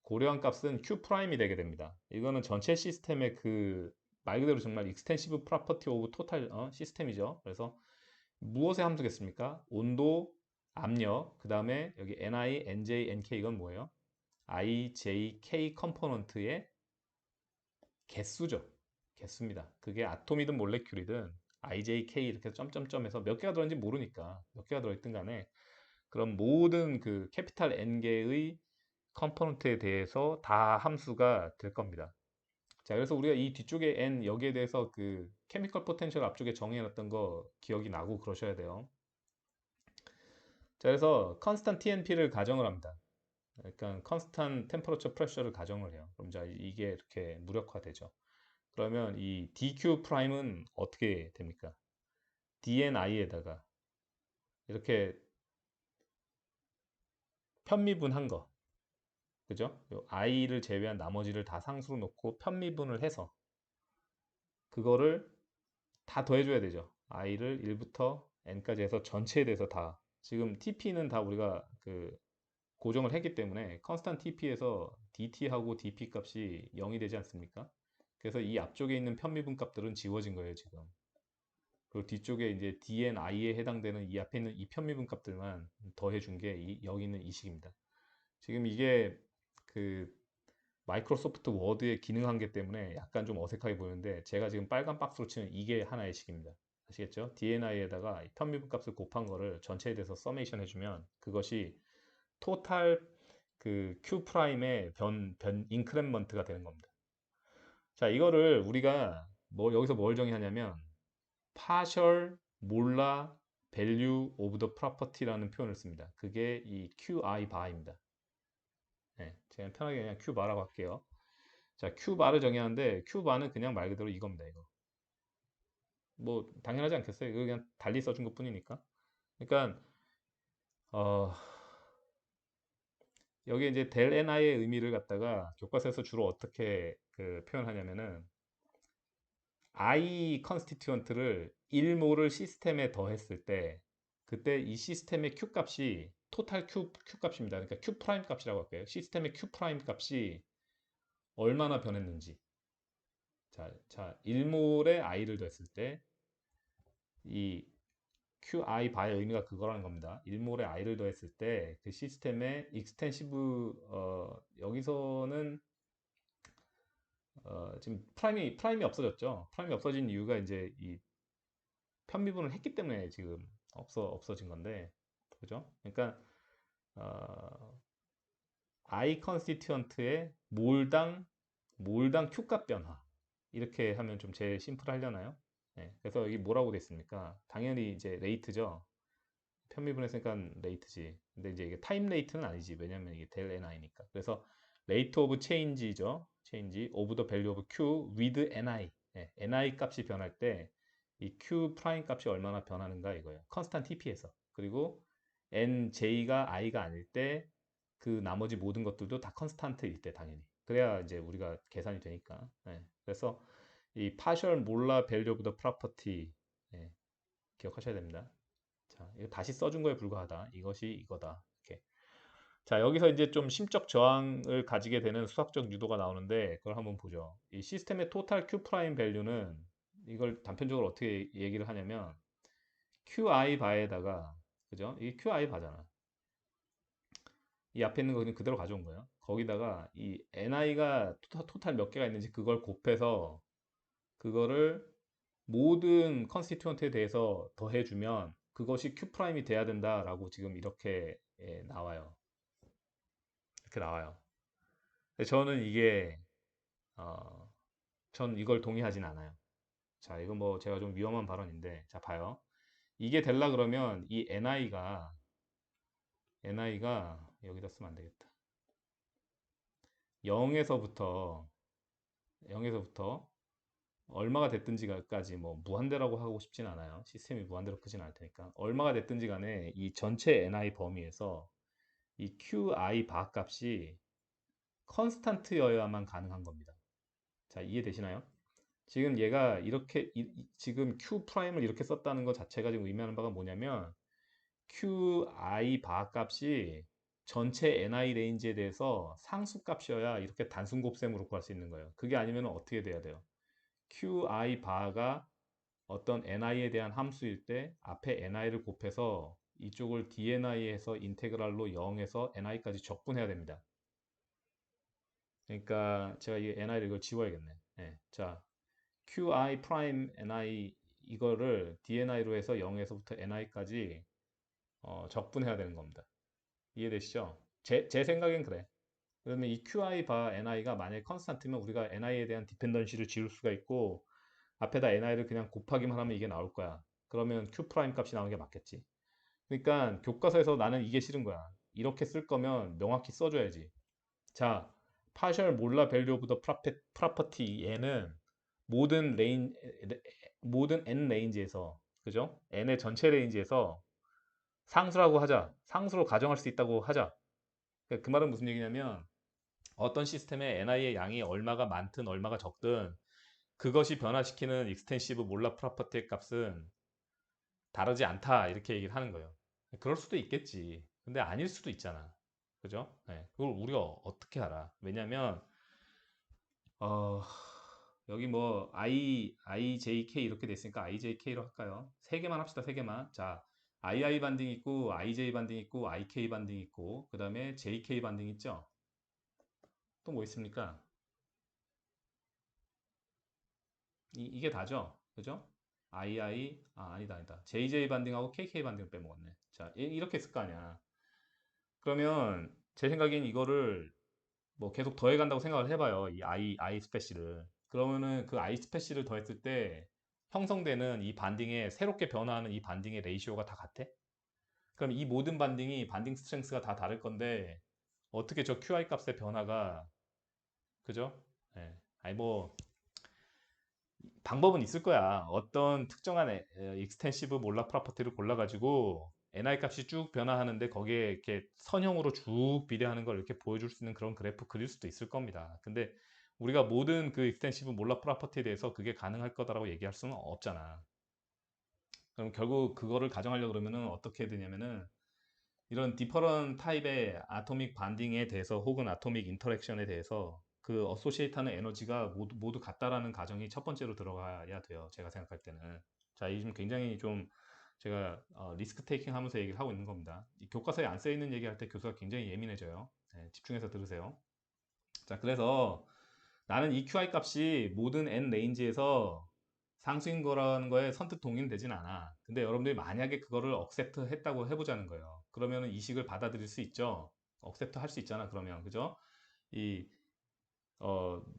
고려한 값은 Q 프라임이 되게 됩니다. 이거는 전체 시스템의 그 말 그대로 정말 익스텐시브 프로퍼티 오브 토탈 시스템이죠. 그래서 무엇에 함수겠습니까? 온도, 압력, 그 다음에 여기 NI, NJ, NK 이건 뭐예요? I, J, K 컴포넌트의 개수죠. 개수입니다. 그게 아톰이든 몰레큘이든 I, J, K 이렇게 점점점해서 몇 개가 들어있는지 모르니까 몇 개가 들어있든 간에 그럼 모든 그 캐피탈 N개의 컴포넌트에 대해서 다 함수가 될 겁니다. 자, 그래서 우리가 이 뒤쪽에 N 여기에 대해서 그 케미컬 포텐셜 앞쪽에 정해놨던 거 기억이 나고 그러셔야 돼요. 자, 그래서 컨스탄 TNP를 가정을 합니다. 그러니까 컨스탄 템퍼러처 프레셔를 가정을 해요. 그럼 자, 이게 이렇게 무력화되죠. 그러면 이 DQ 프라임은 어떻게 됩니까? DNI에다가 이렇게 편미분한 거, 그죠? 요 i를 제외한 나머지를 다 상수로 놓고 편미분을 해서 그거를 다 더해줘야 되죠. i를 1부터 n까지 해서 전체에 대해서 다. 지금 TP는 다 우리가 그 고정을 했기 때문에 컨스탄트 TP에서 DT하고 DP 값이 0이 되지 않습니까? 그래서 이 앞쪽에 있는 편미분 값들은 지워진 거예요, 지금. 그리고 뒤쪽에 이제 DNI에 해당되는 이 앞에 있는 이 편미분 값들만 더해준 게 여기 있는 이 식입니다. 지금 이게 그 마이크로소프트 워드의 기능 한계 때문에 약간 좀 어색하게 보이는데 제가 지금 빨간 박스로 치는 이게 하나의 식입니다. 아시겠죠? DNI에다가 편미분 값을 곱한 거를 전체에 대해서 서메이션 해주면 그것이 토탈 그 Q 프라임의 인크레먼트가 되는 겁니다. 자, 이거를 우리가 뭐 여기서 뭘 정의하냐면 partial 몰라 value of the property라는 표현을 씁니다. 그게 이 QI 바입니다. 네, 제가 편하게 그냥 Q 바라고 할게요. 자, Q 바를 정의하는데 Q 바는 그냥 말 그대로 이겁니다. 이거. 뭐 당연하지 않겠어요? 이거 그냥 달리 써준 것뿐이니까. 그러니까 어, 여기 이제 델 NI의 의미를 갖다가 교과서에서 주로 어떻게 그 표현하냐면은 I 컨스티튜언트를 1모를 시스템에 더했을 때 그때 이 시스템의 Q 값이 토탈 Q 값입니다. 그러니까 Q 프라임 값이라고 할게요. 시스템의 Q 프라임 값이 얼마나 변했는지. 자, 1몰에 I를 더했을 때 이 QI 바의 의미가 그거라는 겁니다. 1몰에 I를 더했을 때 그 시스템의 익스텐시브 여기서는 지금 프라임이 없어졌죠. 프라임이 없어진 이유가 이제 이 편미분을 했기 때문에 지금 없어진 건데, 그죠? 그러니까 어, I 컨스티튜언트의 몰당 Q값 변화 이렇게 하면 좀 제일 심플하려나요? 네, 그래서 여기 뭐라고 돼 있습니까? 당연히 이제 레이트죠. 편미분했으니까 레이트지. 근데 이제 이게 타임 레이트는 아니지. 왜냐면 이게 델 NI니까. 그래서 레이트 오브 체인지죠. 체인지 오브 더 밸류 오브 Q with NI. 네, NI 값이 변할 때 이 Q 프라임 값이 얼마나 변하는가 이거예요. 컨스탄트 TP에서. 그리고 NJ가 I가 아닐 때 그 나머지 모든 것들도 다 컨스탄트일 때 당연히. 그래야 이제 우리가 계산이 되니까. 네, 그래서 이 partial 몰라 value of the property 네, 기억하셔야 됩니다. 자, 이거 다시 써준 거에 불과하다. 이것이 이거다. 이렇게. 자, 여기서 이제 좀 심적 저항을 가지게 되는 수학적 유도가 나오는데 그걸 한번 보죠. 이 시스템의 토탈 Q 프라임 밸류는 이걸 단편적으로 어떻게 얘기를 하냐면 QI 바에다가 그죠? 이 QI 바잖아. 이 앞에 있는 거 그냥 그대로 가져온 거예요. 거기다가 이 NI가 토탈 몇 개가 있는지 그걸 곱해서 그거를 모든 컨스티튜언트에 대해서 더해주면 그것이 Q 프라임이 돼야 된다라고 지금 이렇게 나와요. 이렇게 나와요. 근데 저는 이게 어, 전 이걸 동의하진 않아요. 자, 이건 뭐 제가 좀 위험한 발언인데, 자, 봐요. 이게 될라 그러면 이 NI가 여기다 쓰면 안 되겠다. 0에서부터 얼마가 됐든지까지 뭐 무한대라고 하고 싶진 않아요. 시스템이 무한대로 크진 않을 테니까. 얼마가 됐든지 간에 이 전체 NI 범위에서 이 QI 바 값이 컨스탄트여야만 가능한 겁니다. 자, 이해되시나요? 지금 얘가 이렇게 지금 Q 프라임을 이렇게 썼다는 것 자체가 지금 의미하는 바가 뭐냐면 QI 바 값이 전체 NI 레인지에 대해서 상수 값이어야 이렇게 단순 곱셈으로 구할 수 있는 거예요. 그게 아니면 어떻게 돼야 돼요? QI 바가 어떤 NI에 대한 함수일 때 앞에 NI를 곱해서 이쪽을 DNI에서 인테그랄로 0에서 NI까지 적분해야 됩니다. 그러니까 제가 이 NI를 이걸 지워야겠네. 네. 자, QI 프라임 NI 이거를 DNI로 해서 0에서부터 NI까지 적분해야 되는 겁니다. 이해되시죠? 제 생각엔 그래. 그러면 이 QI 바 NI가 만약에 컨스탄트면 우리가 NI에 대한 디펜던시를 지울 수가 있고 앞에다 NI를 그냥 곱하기만 하면 이게 나올 거야. 그러면 Q 프라임 값이 나오는 게 맞겠지. 그러니까 교과서에서 나는 이게 싫은 거야. 이렇게 쓸 거면 명확히 써줘야지. 자, partial 몰라 value of the property 얘는 모든 레인 모든 n 레인지에서 그죠? n의 전체 레인지에서 상수라고 하자. 상수로 가정할 수 있다고 하자. 그 말은 무슨 얘기냐면 어떤 시스템에 NI의 양이 얼마가 많든 얼마가 적든 그것이 변화시키는 익스텐시브 몰라 프로퍼티의 값은 다르지 않다 이렇게 얘기를 하는 거예요. 그럴 수도 있겠지. 근데 아닐 수도 있잖아. 그죠? 네, 그걸 우리가 어떻게 알아? 왜냐면 어, 여기 뭐 IJK 이렇게 됐으니까 IJK로 할까요? 세 개만 합시다. 세 개만. 자, II 반딩 있고 IJ 반딩 있고 IK 반딩 있고 그 다음에 JK 반딩 있죠? 또 뭐 있습니까? 이게 다죠? 그죠? 아니다. JJ 반딩하고 KK 반딩을 빼먹었네. 자, 이렇게 했을 거 아니야. 그러면 제 생각엔 이거를 뭐 계속 더해간다고 생각을 해봐요. 이 I 스페시를. 그러면은 그 I 스페시를 더했을 때 형성되는 이 반딩에 새롭게 변화하는 이 반딩의 레이시오가 다 같아? 그럼 이 모든 반딩이 반딩 스트렝스가 다 다를 건데 어떻게 저 QI 값의 변화가 그죠? 예. 아니 뭐 방법은 있을 거야. 어떤 특정한 익스텐시브 몰락 프로퍼티를 골라가지고 NI 값이 쭉 변화하는데 거기에 이렇게 선형으로 쭉 비례하는 걸 이렇게 보여줄 수 있는 그런 그래프 그릴 수도 있을 겁니다. 근데 우리가 모든 그 익스텐시브 몰락 프로퍼티에 대해서 그게 가능할 거다라고 얘기할 수는 없잖아. 그럼 결국 그거를 가정하려고 그러면은 어떻게 해야 되냐면은 이런 디퍼런 타입의 아토믹 반딩에 대해서 혹은 아토믹 인터랙션에 대해서 그 어소시에이트하는 에너지가 모두 같다라는 가정이 첫 번째로 들어가야 돼요. 제가 생각할 때는. 자, 이 좀 굉장히 좀 제가 리스크 테이킹 하면서 얘기를 하고 있는 겁니다. 이 교과서에 안 써 있는 얘기할 때 교수가 굉장히 예민해져요. 네, 집중해서 들으세요. 자, 그래서 나는 EQI 값이 모든 n 레인지에서 상수인 거라는 거에 선뜻 동의는 되진 않아. 근데 여러분들이 만약에 그거를 억셉트 했다고 해보자는 거예요. 그러면은 이 식을 받아들일 수 있죠. 억셉트 할 수 있잖아. 그러면 그죠? 이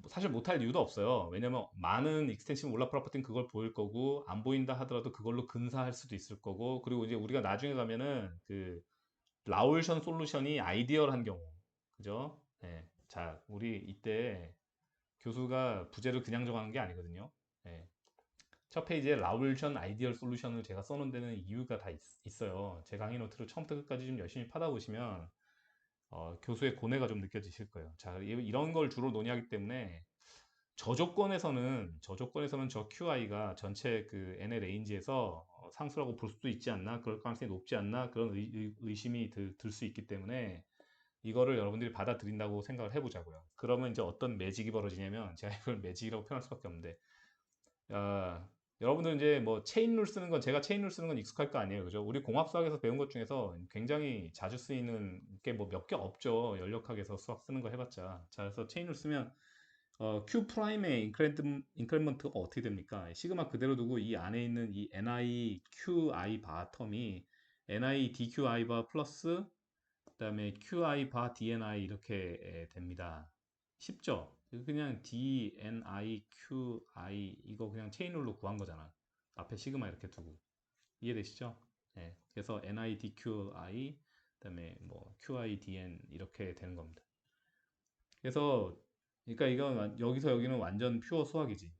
사실 못할 이유도 없어요. 왜냐면 많은 익스텐시브 올라 프로퍼티는 그걸 보일 거고 안 보인다 하더라도 그걸로 근사할 수도 있을 거고 그리고 이제 우리가 나중에 가면은 그 라울션 솔루션이 아이디얼한 경우 그죠? 네. 자, 우리 이때 교수가 부제를 그냥 정하는 게 아니거든요. 예. 첫 페이지에 라울션 아이디얼 솔루션을 제가 써놓은 데는 이유가 다 어요 제 강의 노트를 처음부터 끝까지 좀 열심히 파다 보시면 교수의 고뇌가 좀 느껴지실 거예요. 자, 이런 걸 주로 논의하기 때문에 저조건에서는 저 QI가 전체 그 N의 레인지에서 상수라고 볼 수도 있지 않나? 그럴 가능성이 높지 않나? 그런 의심이 들 수 있기 때문에 이거를 여러분들이 받아들인다고 생각을 해보자고요. 그러면 이제 어떤 매직이 벌어지냐면 제가 이걸 매직이라고 표현할 수밖에 없는데 아, 여러분들 이제 뭐 체인룰 쓰는 건 제가 체인룰 쓰는 건 익숙할 거 아니에요, 그죠? 우리 공학수학에서 배운 것 중에서 굉장히 자주 쓰이는 게 뭐 몇 개 없죠. 연력학에서 수학 쓰는 거 해봤자. 자, 그래서 체인룰 쓰면 Q 프라임의 인크리먼트가 어떻게 됩니까? 시그마 그대로 두고 이 안에 있는 이 ni qi 바 텀이 ni dqi 바 플러스 그다음에 qi 바 dni 이렇게 됩니다. 쉽죠? 그냥 dni qi 이거 그냥 체인룰로 구한 거잖아. 앞에 시그마 이렇게 두고 이해되시죠? 네. 그래서 ni dqi 그다음에 뭐 qi dn 이렇게 되는 겁니다. 그래서 그러니까 이건 여기서 여기는 완전 퓨어 수학이지.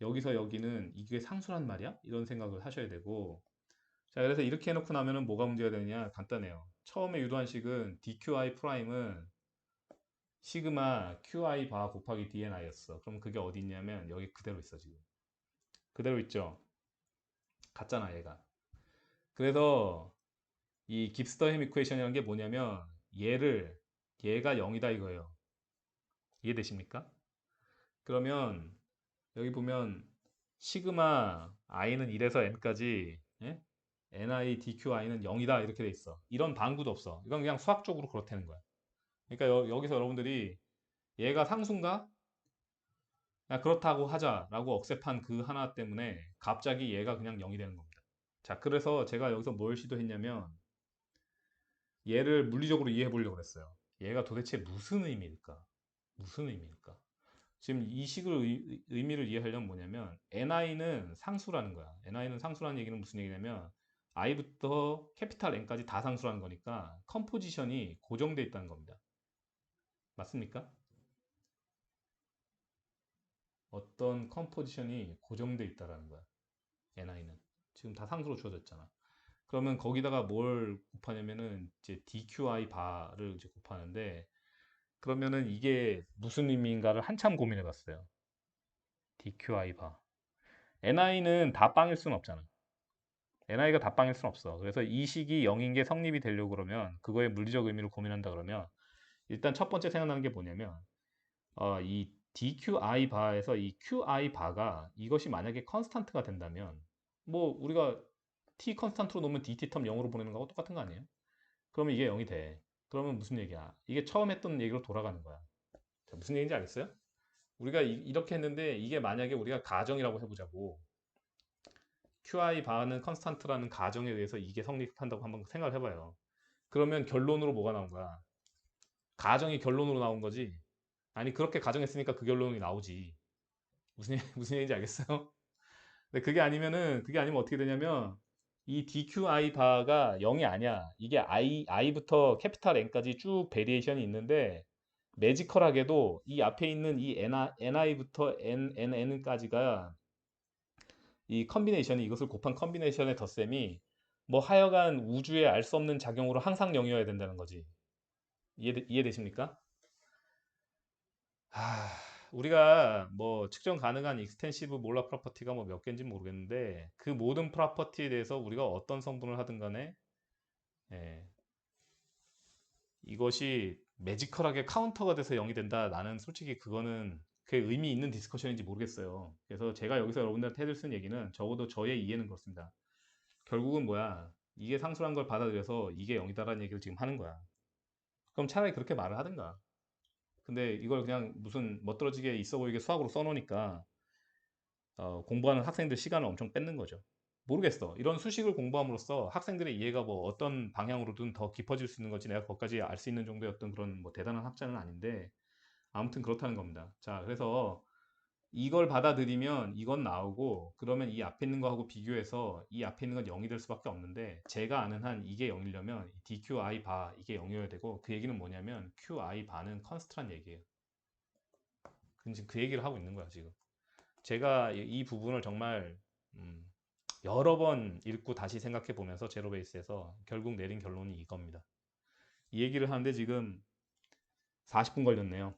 여기서 여기는 이게 상수란 말이야? 이런 생각을 하셔야 되고 자 그래서 이렇게 해놓고 나면은 뭐가 문제가 되느냐 간단해요. 처음에 유도한 식은 dqi 프라임은 시그마 qi 바 곱하기 dni였어. 그럼 그게 어디 있냐면 여기 그대로 있어 지금. 그대로 있죠. 같잖아 얘가. 그래서 이 깁스더햄 이퀘이션이라는 게 뭐냐면 얘가 0이다 이거예요. 이해되십니까? 그러면 여기 보면 시그마 i는 1에서 n까지 예? ni dqi는 0이다 이렇게 돼 있어. 이런 방구도 없어. 이건 그냥 수학적으로 그렇다는 거야. 그러니까 여기서 여러분들이 얘가 상수인가? 야, 그렇다고 하자라고 억셉한 그 하나 때문에 갑자기 얘가 그냥 0이 되는 겁니다. 자, 그래서 제가 여기서 뭘 시도했냐면 얘를 물리적으로 이해해 보려고 했어요. 얘가 도대체 무슨 의미일까? 무슨 의미일까? 지금 이 식을 의미를 이해하려면 뭐냐면 ni는 상수라는 거야. ni는 상수라는 얘기는 무슨 얘기냐면 i부터 캐피탈 n까지 다 상수라는 거니까 컴포지션이 고정돼 있다는 겁니다. 맞습니까? 어떤 컴포지션이 고정돼 있다라는 거야. ni는 지금 다 상수로 주어졌잖아. 그러면 거기다가 뭘 곱하냐면은 이제 DQI 바를 이제 곱하는데, 그러면은 이게 무슨 의미인가를 한참 고민해 봤어요. DQI 바. NI는 다 빵일 수는 없잖아. NI가 다 빵일 수는 없어. 그래서 이 식이 0인 게 성립이 되려고 그러면, 그거의 물리적 의미를 고민한다 그러면, 일단 첫 번째 생각나는 게 뭐냐면, 이 DQI 바에서 이 QI 바가 이것이 만약에 컨스탄트가 된다면, 뭐 우리가 T 컨스탄트로 놓으면 DT 텀 0으로 보내는 거하고 똑같은 거 아니에요? 그러면 이게 0이 돼. 그러면 무슨 얘기야? 이게 처음 했던 얘기로 돌아가는 거야. 자, 무슨 얘기인지 알겠어요? 우리가 렇게 했는데, 이게 만약에 우리가 가정이라고 해보자고. QI 바는 컨스탄트라는 가정에 의해서 이게 성립한다고 한번 생각을 해봐요. 그러면 결론으로 뭐가 나온 거야? 가정이 결론으로 나온 거지. 아니, 그렇게 가정했으니까 그 결론이 나오지. 무슨 얘기인지 알겠어요? 근데 그게 아니면 어떻게 되냐면, 이 DQI 바가 0이 아니야. 이게 I부터 캐피탈 N까지 쭉 베리에이션이 있는데, 매지컬하게도 이 앞에 있는 이 NI부터 NNN까지가 이 컨비네이션이, 이것을 곱한 컨비네이션의 덧셈이 뭐 하여간 우주에 알 수 없는 작용으로 항상 0이어야 된다는 거지. 이해되십니까? 하, 우리가 뭐 측정 가능한 익스텐시브 몰라 프로퍼티가 뭐 몇 개인지 모르겠는데, 그 모든 프로퍼티에 대해서 우리가 어떤 성분을 하든 간에, 예, 이것이 매지컬하게 카운터가 돼서 0이 된다. 나는 솔직히 그거는 그 의미 있는 디스커션인지 모르겠어요. 그래서 제가 여기서 여러분들한테 해줄 수 있는 얘기는, 적어도 저의 이해는 그렇습니다. 결국은 뭐야? 이게 상수란 걸 받아들여서 이게 0이다라는 얘기를 지금 하는 거야. 그럼 차라리 그렇게 말을 하든가. 근데 이걸 그냥 무슨 멋들어지게 있어 보이게 수학으로 써놓으니까 공부하는 학생들 시간을 엄청 뺏는 거죠. 모르겠어. 이런 수식을 공부함으로써 학생들의 이해가 뭐 어떤 방향으로든 더 깊어질 수 있는 거지, 내가 거기까지 알 수 있는 정도의 어떤 그런 뭐 대단한 학자는 아닌데, 아무튼 그렇다는 겁니다. 자, 그래서 이걸 받아들이면 이건 나오고, 그러면 이 앞에 있는 거하고 비교해서 이 앞에 있는 건 0이 될 수밖에 없는데, 제가 아는 한 이게 0이려면 DQI 바 이게 0이어야 되고, 그 얘기는 뭐냐면 QI 바는 컨스트란 얘기예요. 지금 그 얘기를 하고 있는 거야 지금. 제가 이 부분을 정말 음, 여러 번 읽고 다시 생각해 보면서 제로베이스에서 결국 내린 결론이 이겁니다. 이 얘기를 하는데 지금 40분 걸렸네요.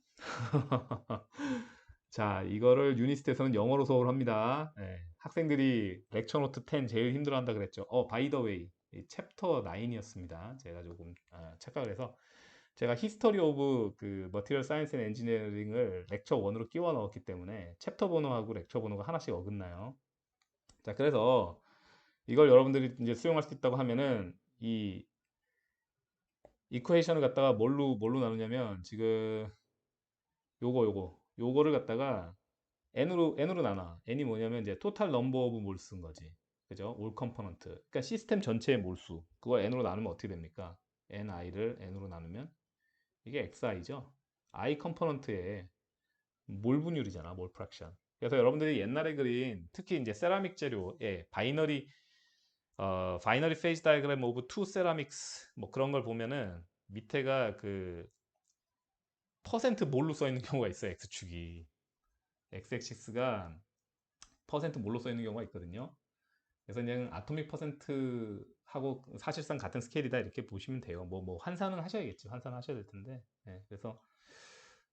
자, 이거를 유니스트에서는 영어로 수업을 합니다. 예, 학생들이 렉처 노트 10 제일 힘들어한다 그랬죠. 바이 더 웨이, 챕터 9이었습니다. 제가 조금 착각을 해서, 제가 히스토리 오브 그 머티리얼 사이언스 앤 엔지니어링을 렉처 1으로 끼워 넣었기 때문에 챕터 번호하고 렉처 번호가 하나씩 어긋나요. 자, 그래서 이걸 여러분들이 이제 수용할 수 있다고 하면은, 이 이퀘이션을 갖다가 뭘로 나누냐면, 지금 요거를 갖다가 n으로 나눠. n이 뭐냐면 이제 토탈 넘버 오브 몰수인 거지. 그죠? 올 컴포넌트. 그러니까 시스템 전체의 몰수. 그걸 n으로 나누면 어떻게 됩니까? ni를 n으로 나누면 이게 xi죠. i 컴포넌트의 몰 분율이잖아. 몰 프랙션. 그래서 여러분들이 옛날에 그린, 특히 이제 세라믹 재료의 바이너리 페이지 다이그램 오브 투 세라믹스 뭐 그런 걸 보면은, 밑에가 그 퍼센트 몰로 써 있는 경우가 있어요. x축이. x-axis가 퍼센트 몰로 써 있는 경우가 있거든요. 그래서 그냥 아토믹 퍼센트하고 사실상 같은 스케일이다 이렇게 보시면 돼요. 뭐 환산은 하셔야겠지. 환산은 하셔야 될 텐데. 예, 그래서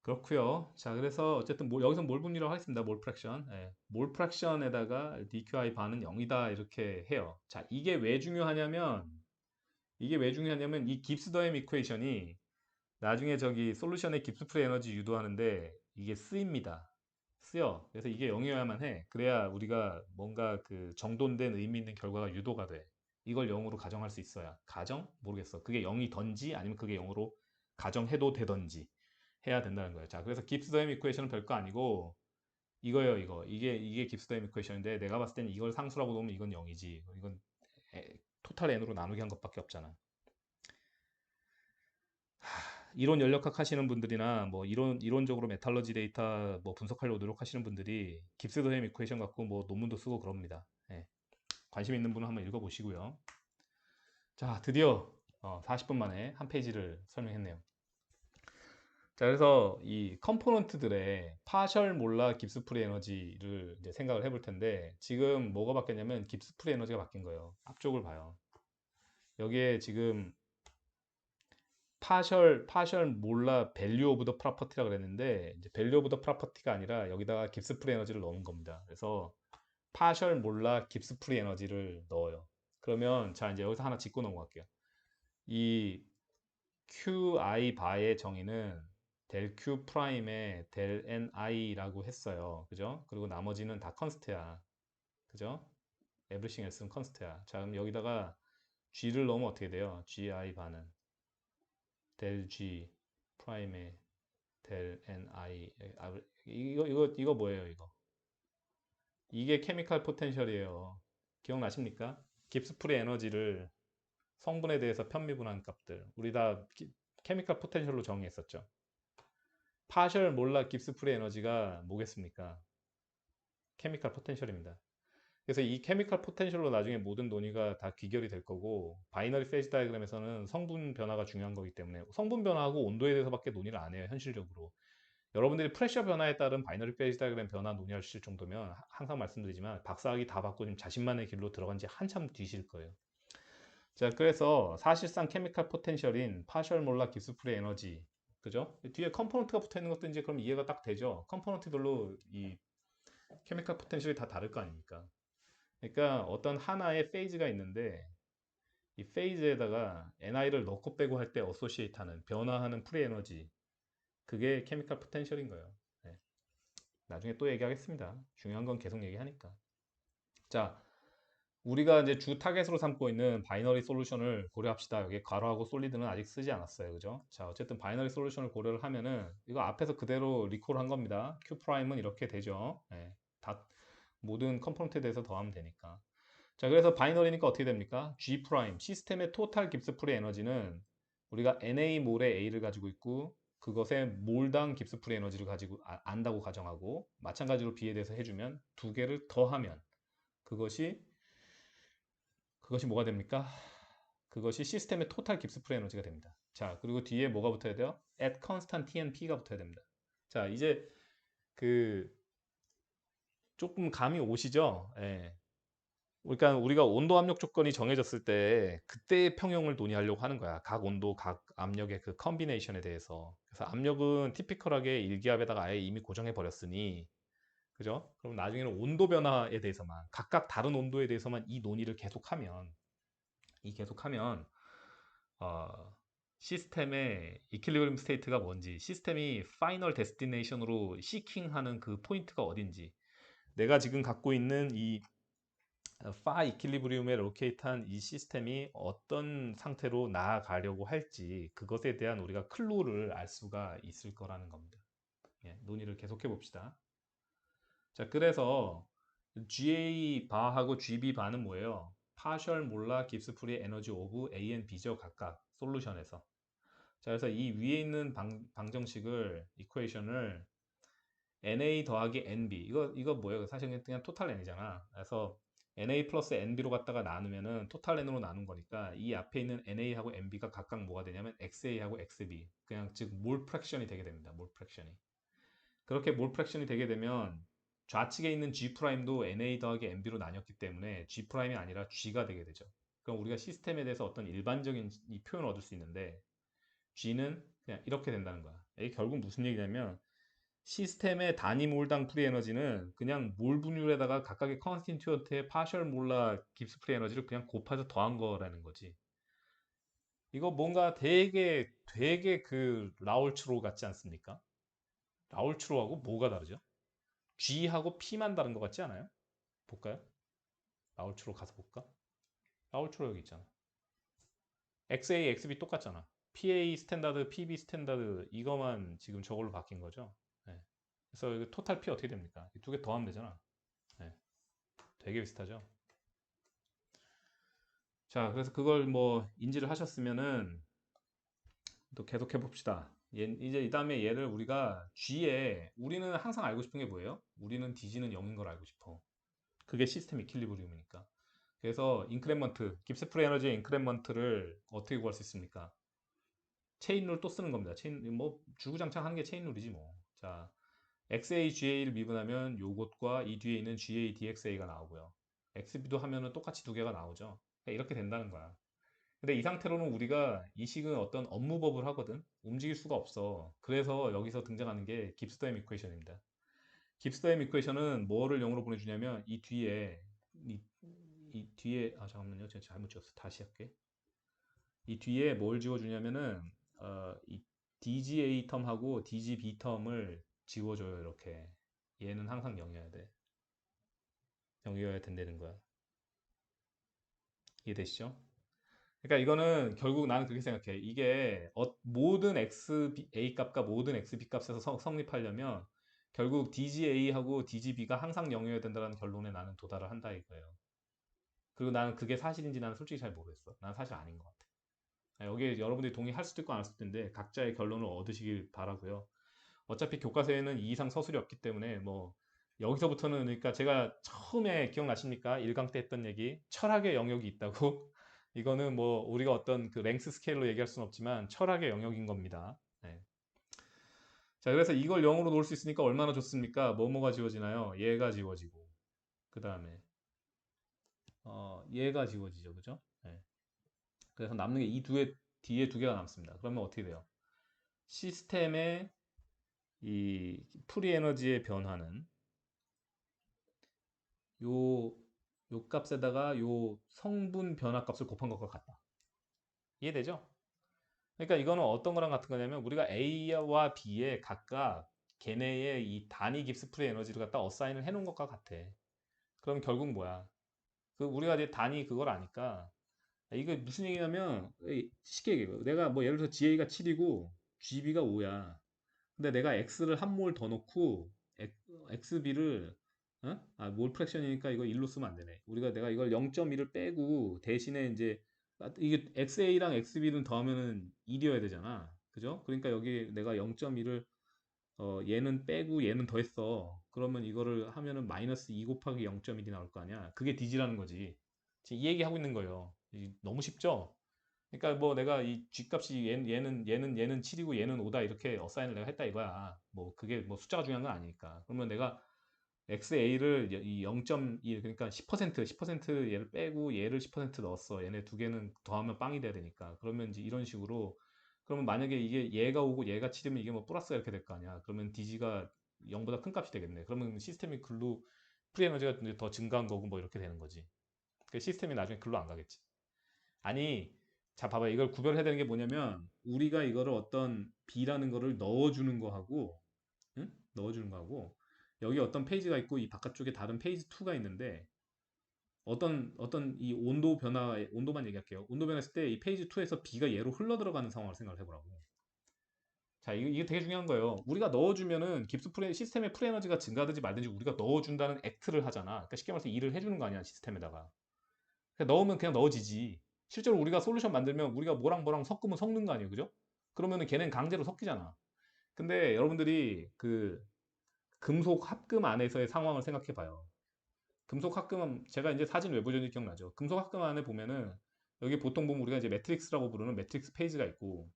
그렇고요. 자, 그래서 어쨌든 여기서 몰 분율이라고 하겠습니다. 몰 프랙션. 예, 몰 프랙션에다가 DQI 반은 0이다 이렇게 해요. 자, 이게 왜 중요하냐면 이 깁스 더햄 이퀘이션이 나중에 저기 솔루션의 깁스 프리 에너지 유도하는데 이게 쓰입니다. 쓰여. 그래서 이게 0이어야만 해. 그래야 우리가 뭔가 그 정돈된 의미 있는 결과가 유도가 돼. 이걸 0으로 가정할 수 있어야. 가정? 모르겠어. 그게 0이던지 아니면 그게 0으로 가정해도 되던지 해야 된다는 거예요. 자, 그래서 깁스 더햄 이퀘이션은 별거 아니고 이거예요, 이거. 이게 깁스 더햄 이퀘이션인데, 내가 봤을 때는 이걸 상수라고 놓으면 이건 0이지. 이건 토탈 n으로 나누기 한 것밖에 없잖아. 이론 연력학 하시는 분들이나 뭐 이론적으로 메탈러지 데이터 뭐 분석하려고 노력하시는 분들이 깁스 더햄 이퀘이션 갖고 뭐 논문도 쓰고 그럽니다. 예. 관심 있는 분은 한번 읽어보시고요. 자, 드디어 40분 만에 한 페이지를 설명했네요. 자, 그래서 이 컴포넌트들의 파셜 몰라 깁스 프리 에너지를 이제 생각을 해볼 텐데, 지금 뭐가 바뀌었냐면 깁스 프리 에너지가 바뀐 거예요. 앞쪽을 봐요. 여기에 지금 파셜 몰라 밸류 오브 더 프로퍼티라 그랬는데 이제 밸류 오브 더 프로퍼티가 아니라 여기다가 깁스 프리 에너지를 넣는 겁니다. 그래서 파셜 몰라 깁스 프리 에너지를 넣어요. 그러면 자 이제 여기서 하나 짚고 넘어갈게요. 이 QI 바의 정의는 델 Q 프라임에 델 NI라고 했어요. 그죠? 그리고 나머지는 다 컨스트야. 그죠? everything else는 컨스트야. 자, 그럼 여기다가 G를 넣으면 어떻게 돼요? GI 바는 델 G 프라임에 델 NI. 이거 뭐예요, 이거? 이게 케미칼 포텐셜이에요. 기억나십니까? 깁스 프리 에너지를 성분에 대해서 편미분한 값들. 우리 다 케미칼 포텐셜로 정의했었죠. 파셜 몰라 깁스 프리 에너지가 뭐겠습니까? 케미칼 포텐셜입니다. 그래서 이 케미칼 포텐셜로 나중에 모든 논의가 다 귀결이 될 거고 바이너리 페이지 다이그램에서는 성분 변화가 중요한 거기 때문에 성분 변화하고 온도에 대해서밖에 논의를 안 해요. 현실적으로. 여러분들이 프레셔 변화에 따른 바이너리 페이지 다이그램 변화 논의하실 정도면 항상 말씀드리지만 박사학위 다 받고 지금 자신만의 길로 들어간 지 한참 뒤실 거예요. 자, 그래서 사실상 케미칼 포텐셜인 파셜 몰라 깁스 프리 에너지 그죠? 뒤에 컴포넌트가 붙어 있는 것도 이제 그럼 이해가 딱 되죠. 컴포넌트별로 이 케미칼 포텐셜이 다 다를 거 아닙니까? 그러니까 어떤 하나의 페이즈가 있는데 이 페이즈에다가 NI를 넣고 빼고 할 때 어소시에이트 하는 변화하는 프리 에너지 그게 케미칼 포텐셜인 거예요. 네. 나중에 또 얘기하겠습니다. 중요한 건 계속 얘기하니까. 자, 우리가 이제 주 타겟으로 삼고 있는 바이너리 솔루션을 고려합시다. 여기 괄호하고 솔리드는 아직 쓰지 않았어요. 그죠? 자, 어쨌든 바이너리 솔루션을 고려를 하면은 이거 앞에서 그대로 리콜 한 겁니다. Q 프라임은 이렇게 되죠. 네. 다 모든 컴포넌트에 대해서 더하면 되니까. 자, 그래서 바이너리니까 어떻게 됩니까? G 프라임 시스템의 토탈 깁스 프리 에너지는 우리가 NA 몰의 A를 가지고 있고 그것의 몰당 깁스 프리 에너지를 가지고 안다고 가정하고 마찬가지로 B에 대해서 해주면 두 개를 더하면 그것이 뭐가 됩니까? 그것이 시스템의 토탈 깁스 프리 에너지가 됩니다. 자, 그리고 뒤에 뭐가 붙어야 돼요? at constant TNP가 붙어야 됩니다. 자, 이제 그 조금 감이 오시죠? 예. 그러니까 우리가 온도 압력 조건이 정해졌을 때 그때의 평형을 논의하려고 하는 거야. 각 온도, 각 압력의 그 컨비네이션에 대해서. 그래서 압력은 티피컬하게 일기압에다가 아예 이미 고정해 버렸으니 그죠? 그럼 나중에는 온도 변화에 대해서만 각각 다른 온도에 대해서만 이 논의를 계속하면 어, 시스템의 이퀄리브리엄 스테이트가 뭔지, 시스템이 파이널 데스티네이션으로 시킹하는 그 포인트가 어딘지, 내가 지금 갖고 있는 이 파 이퀄리브리움에 로케이트한 이 시스템이 어떤 상태로 나아가려고 할지 그것에 대한 우리가 클루를 알 수가 있을 거라는 겁니다. 예, 논의를 계속해 봅시다. 자, 그래서 GA 바하고 GB 바는 뭐예요? 파셜 몰라 깁스 프리 에너지 오브 A and B죠, 각각 솔루션에서. 자, 그래서 이 위에 있는 방정식을 이퀘이션을 NA 더하기 NB 이거 뭐예요? 사실 그냥 토탈 N이잖아. 그래서 NA 플러스 NB로 갖다가 나누면은 토탈 N으로 나눈 거니까 이 앞에 있는 NA하고 NB가 각각 뭐가 되냐면 XA하고 XB 그냥 즉 몰 프랙션이 되게 됩니다. 몰 프랙션이. 그렇게 몰 프랙션이 되게 되면 좌측에 있는 G 프라임도 NA 더하기 NB로 나뉘었기 때문에 G 프라임이 아니라 G가 되게 되죠. 그럼 우리가 시스템에 대해서 어떤 일반적인 이 표현을 얻을 수 있는데 G는 그냥 이렇게 된다는 거야. 이게 결국 무슨 얘기냐면 시스템의 단위 몰당 프리 에너지는 그냥 몰 분율에다가 각각의 컨스티튜언트의 파셜 몰라 깁스 프리 에너지를 그냥 곱해서 더한 거라는 거지. 이거 뭔가 되게 그 라울츠로 같지 않습니까? 라울츠로하고 뭐가 다르죠? G하고 P만 다른 것 같지 않아요? 볼까요? 라울츠로 가서 볼까? 라울츠로 여기 있잖아. XA, XB 똑같잖아. PA 스탠다드, PB 스탠다드 이거만 지금 저걸로 바뀐 거죠. 네. 그래서 이거 토탈 P 어떻게 됩니까? 두 개 더하면 되잖아. 네. 되게 비슷하죠. 자, 그래서 그걸 뭐 인지를 하셨으면은 또 계속해 봅시다. 이제 이 다음에 얘를 우리가 G에 우리는 항상 알고 싶은 게 뭐예요? 우리는 DG는 0인 걸 알고 싶어. 그게 시스템 이퀄리브리움이니까. 그래서 인크레먼트, 깁스 프리 에너지의 인크레먼트를 어떻게 구할 수 있습니까? 체인룰 또 쓰는 겁니다. 체인 뭐 주구장창 하는 게 체인룰이지 뭐. 자, XA, GA를 미분하면 요것과 이 뒤에 있는 GA, DXA가 나오고요. XB도 하면은 똑같이 두 개가 나오죠. 그러니까 이렇게 된다는 거야. 근데 이 상태로는 우리가 이 식은 어떤 업무법을 하거든. 움직일 수가 없어. 그래서 여기서 등장하는 게 깁스더햄 이퀘이션입니다. 깁스더햄 이퀘이션은 뭐를 0으로 보내주냐면 이, 이 뒤에 잠깐만요. 제가 잘못 지웠어. 다시 할게. 이 뒤에 뭘 지워주냐면은 이 DGA 텀하고 DGB 텀을 지워줘요. 이렇게. 얘는 항상 0이어야 돼. 0이어야 된다는 거야. 이해되시죠? 그러니까 이거는 결국 나는 그렇게 생각해. 이게 모든 A 값과 모든 B 값에서 성립하려면 결국 DGA하고 DGB가 항상 0이어야 된다는 결론에 나는 도달을 한다 이거예요. 그리고 나는 그게 사실인지 나는 솔직히 잘 모르겠어. 나는 사실 아닌 것 같아. 여기에 여러분들이 동의할 수도 있고 안 할 수도 있는데 각자의 결론을 얻으시길 바라고요. 어차피 교과서에는 이 이상 서술이 없기 때문에 뭐 여기서부터는 그러니까 제가 처음에 기억나십니까? 1강 때 했던 얘기 철학의 영역이 있다고 이거는 뭐 우리가 어떤 그 랭스 스케일로 얘기할 수는 없지만 철학의 영역인 겁니다. 네. 자 그래서 이걸 0으로 놓을 수 있으니까 얼마나 좋습니까? 뭐뭐가 지워지나요? 얘가 지워지고 그 다음에 얘가 지워지죠, 그죠? 네. 그래서 남는 게 이 뒤에 두 개가 남습니다. 그러면 어떻게 돼요? 시스템의 이 프리 에너지의 변화는 요, 요 값에다가 요 성분 변화 값을 곱한 것과 같다. 이해되죠? 그러니까 이거는 어떤 거랑 같은 거냐면 우리가 A와 B에 각각 걔네의 이 단위 깁스 프리 에너지를 갖다 어사인을 해놓은 것과 같아. 그럼 결국 뭐야? 그 우리가 이제 단위 그걸 아니까 이거 무슨 얘기냐면 쉽게 얘기해요. 내가 뭐 예를 들어서 GA가 7이고 GB가 5야. 근데 내가 x를 한 몰 더 넣고 xb를 몰 프랙션이니까 이거 1로 쓰면 안 되네. 내가 이걸 0.1을 빼고 대신에 이제 이게 xa랑 xb는 더하면은 1이어야 되잖아. 그죠? 그러니까 여기 내가 0.1을 얘는 빼고 얘는 더했어. 그러면 이거를 하면은 마이너스 2 곱하기 0.1이 나올 거 아니야. 그게 dg라는 거지. 지금 이 얘기 하고 있는 거예요. 너무 쉽죠? 그러니까 뭐 내가 이 G값이 얘는 7이고 얘는 5다 이렇게 어사인을 내가 했다 이거야. 뭐 그게 뭐 숫자가 중요한 건 아니니까. 그러면 내가 XA를 이 0.1 그러니까 10% 얘를 빼고 얘를 10% 넣었어. 얘네 두 개는 더하면 빵이 돼야 되니까. 그러면 이제 이런 식으로 그러면 만약에 이게 얘가 5고 얘가 7이면 이게 뭐 플러스가 이렇게 될 거 아니야. 그러면 DG가 0보다 큰 값이 되겠네. 그러면 시스템이 글로 프리 에너지가 더 증가한 거고 뭐 이렇게 되는 거지. 그 시스템이 나중에 글로 안 가겠지. 아니, 자, 봐봐. 이걸 구별해야 되는 게 뭐냐면, 우리가 이거를 어떤 B라는 거를 넣어주는 거하고, 응? 넣어주는 거하고, 여기 어떤 페이지가 있고, 이 바깥쪽에 다른 페이지 2가 있는데, 어떤 이 온도만 얘기할게요. 온도 변했을 때 이 페이지 2에서 B가 얘로 흘러 들어가는 상황을 생각을 해보라고. 자, 이게 되게 중요한 거예요. 우리가 넣어주면은 시스템의 프리에너지가 증가하든지 말든지 우리가 넣어준다는 액트를 하잖아. 그러니까 쉽게 말해서 일을 해주는 거 아니야, 시스템에다가. 그냥 넣으면 그냥 넣어지지. 실제로 우리가 솔루션 만들면 우리가 뭐랑 뭐랑 섞으면 섞는 거 아니에요, 그죠? 그러면은 걔는 강제로 섞이잖아. 근데 여러분들이 그 금속 합금 안에서의 상황을 생각해 봐요. 금속 합금은 제가 이제 사진 외부전이 기억나죠? 금속 합금 안에 보면은 여기 보통 보면 우리가 이제 매트릭스라고 부르는 매트릭스 페이지가 있고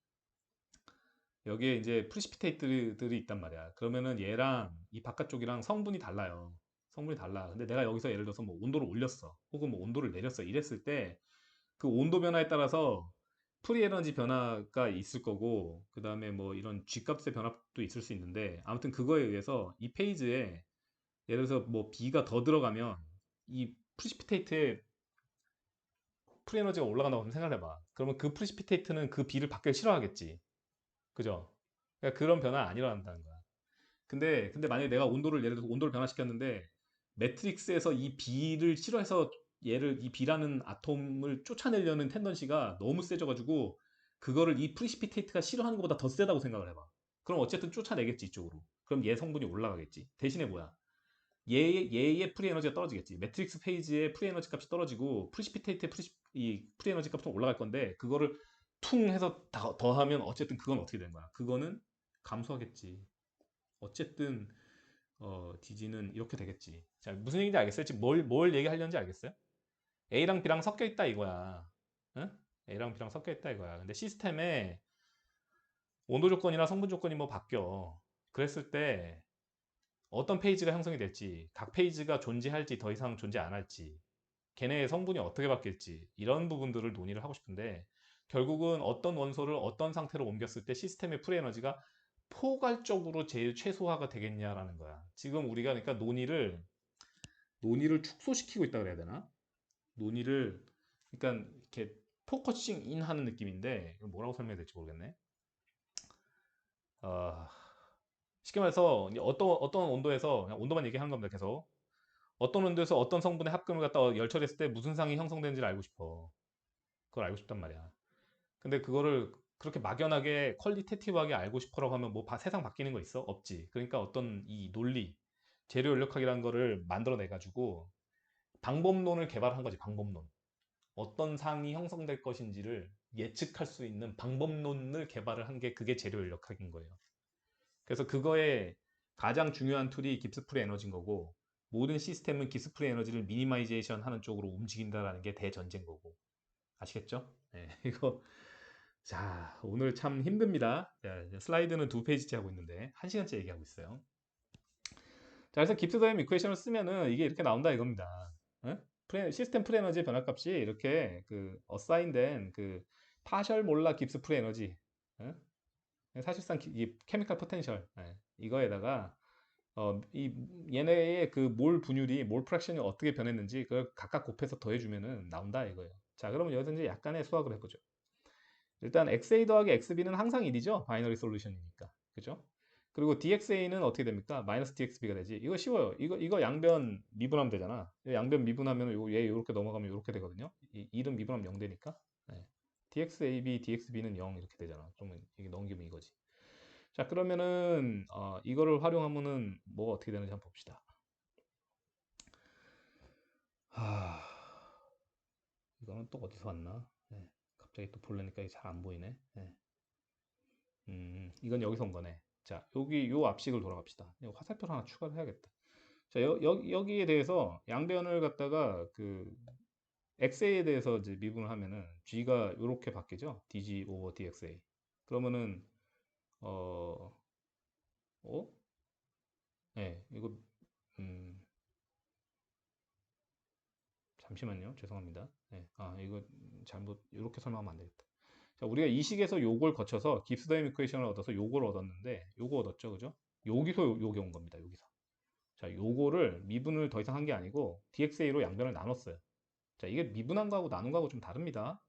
여기에 이제 프리시피테이트들이 있단 말이야. 그러면은 얘랑 이 바깥쪽이랑 성분이 달라요. 성분이 달라. 근데 내가 여기서 예를 들어서 뭐 온도를 올렸어. 혹은 뭐 온도를 내렸어. 이랬을 때 그 온도 변화에 따라서 프리 에너지 변화가 있을 거고 그 다음에 뭐 이런 G값의 변화도 있을 수 있는데 아무튼 그거에 의해서 이 페이지에 예를 들어서 뭐 B가 더 들어가면 이 프리시피테이트의 프리 에너지가 올라간다고 생각을 해봐. 그러면 그 프리시피테이트는 그 B를 받기를 싫어하겠지. 그죠? 그러니까 그런 변화는 안 일어난다는 거야. 근데 만약에 내가 예를 들어서 온도를 변화시켰는데 매트릭스에서 이 B를 싫어해서 이 B라는 아톰을 쫓아내려는 텐던시가 너무 세져가지고 그거를 이 프리시피테이트가 싫어하는 것보다 더 세다고 생각을 해봐. 그럼 어쨌든 쫓아내겠지 이쪽으로. 그럼 얘 성분이 올라가겠지. 대신에 뭐야? 얘의 프리 에너지가 떨어지겠지. 매트릭스 페이지의 프리 에너지 값이 떨어지고 프리시피테이트의 이 프리 에너지 값은 올라갈 건데 그거를 퉁 해서 더하면 어쨌든 그건 어떻게 되는 거야? 그거는 감소하겠지. 어쨌든 DG는 이렇게 되겠지. 자, 무슨 얘기인지 알겠어요? 지금 뭘 얘기하려는지 알겠어요? A랑 B랑 섞여 있다 이거야. 응? A랑 B랑 섞여 있다 이거야. 근데 시스템에 온도 조건이나 성분 조건이 뭐 바뀌어. 그랬을 때 어떤 페이지가 형성이 될지, 각 페이지가 존재할지 더 이상 존재 안 할지, 걔네의 성분이 어떻게 바뀔지 이런 부분들을 논의를 하고 싶은데 결국은 어떤 원소를 어떤 상태로 옮겼을 때 시스템의 프리에너지가 포괄적으로 제일 최소화가 되겠냐라는 거야. 지금 우리가 그러니까 논의를 축소시키고 있다 그래야 되나? 논의를 그러니까 이렇게 포커싱 인 하는 느낌인데 이거 뭐라고 설명해야 될지 모르겠네. 어, 쉽게 말해서 이제 어떤 온도에서 그냥 온도만 얘기하는 겁니다. 계속 어떤 온도에서 어떤 성분의 합금을 갖다 열처리했을 때 무슨 상이 형성되는지를 알고 싶어. 그걸 알고 싶단 말이야. 근데 그거를 그렇게 막연하게 퀄리테티브하게 알고 싶어라고 하면 뭐 세상 바뀌는 거 있어? 없지. 그러니까 어떤 이 논리, 재료 연력학이라는 거를 만들어내 가지고 방법론을 개발한 거지. 방법론. 어떤 상이 형성될 것인지를 예측할 수 있는 방법론을 개발을 한 게 그게 재료 인력학인 거예요. 그래서 그거에 가장 중요한 툴이 깁스프리 에너지인 거고 모든 시스템은 깁스프리 에너지를 미니마이제이션 하는 쪽으로 움직인다라는 게 대전제인 거고 아시겠죠? 네, 이거 자 오늘 참 힘듭니다. 자, 슬라이드는 2페이지째 하고 있는데 1시간째 얘기하고 있어요. 자, 그래서 깁스 다임 이퀘이션을 쓰면은 이게 이렇게 나온다 이겁니다. 어? 시스템 프리에너지 변화값이 이렇게 그 어사인된 그 파셜 몰라 깁스 프리에너지 어? 사실상 이 케미칼 포텐셜 이거에다가 이 얘네의 그 몰 분율이 몰 프랙션이 어떻게 변했는지 그걸 각각 곱해서 더해주면은 나온다 이거예요. 자, 그러면 여기서 이제 약간의 수학을 해보죠. 일단 XA 더하기 XB는 항상 1이죠. 바이너리 솔루션이니까. 그죠? 그리고 DXA는 어떻게 됩니까? 마이너스 DXB가 되지. 이거 쉬워요. 이거 양변 미분하면 되잖아. 양변 미분하면 얘 요렇게 넘어가면 요렇게 되거든요. 이름 미분하면 0 되니까. 네. DXAB, DXB는 0 이렇게 되잖아. 좀 이게 넘기면 이거지. 자, 그러면은 이거를 활용하면은 뭐가 어떻게 되는지 한번 봅시다. 하... 이거는 또 어디서 왔나? 네. 갑자기 또 보려니까 이게 잘 안 보이네. 네. 이건 여기서 온 거네. 자, 여기 요 앞식을 돌아갑시다. 이거 화살표 하나 추가를 해야겠다. 자, 여기에 대해서 양변을 갖다가 그 xa에 대해서 이제 미분을 하면은 g가 이렇게 바뀌죠. dg over dxa. 그러면은 어, 어? 네, 이거 음, 잠시만요. 죄송합니다. 네, 이거 잘못 이렇게 설명하면 안 되겠다. 자, 우리가 이 식에서 요걸 거쳐서 깁스다임 이퀘이션을 얻어서 요걸 얻었는데 요거 얻었죠, 그죠? 여기서 요게 온 겁니다. 여기서. 자, 요거를 미분을 더 이상 한 게 아니고 DXA로 양변을 나눴어요. 자, 이게 미분한 거하고 나눈 거하고 좀 다릅니다.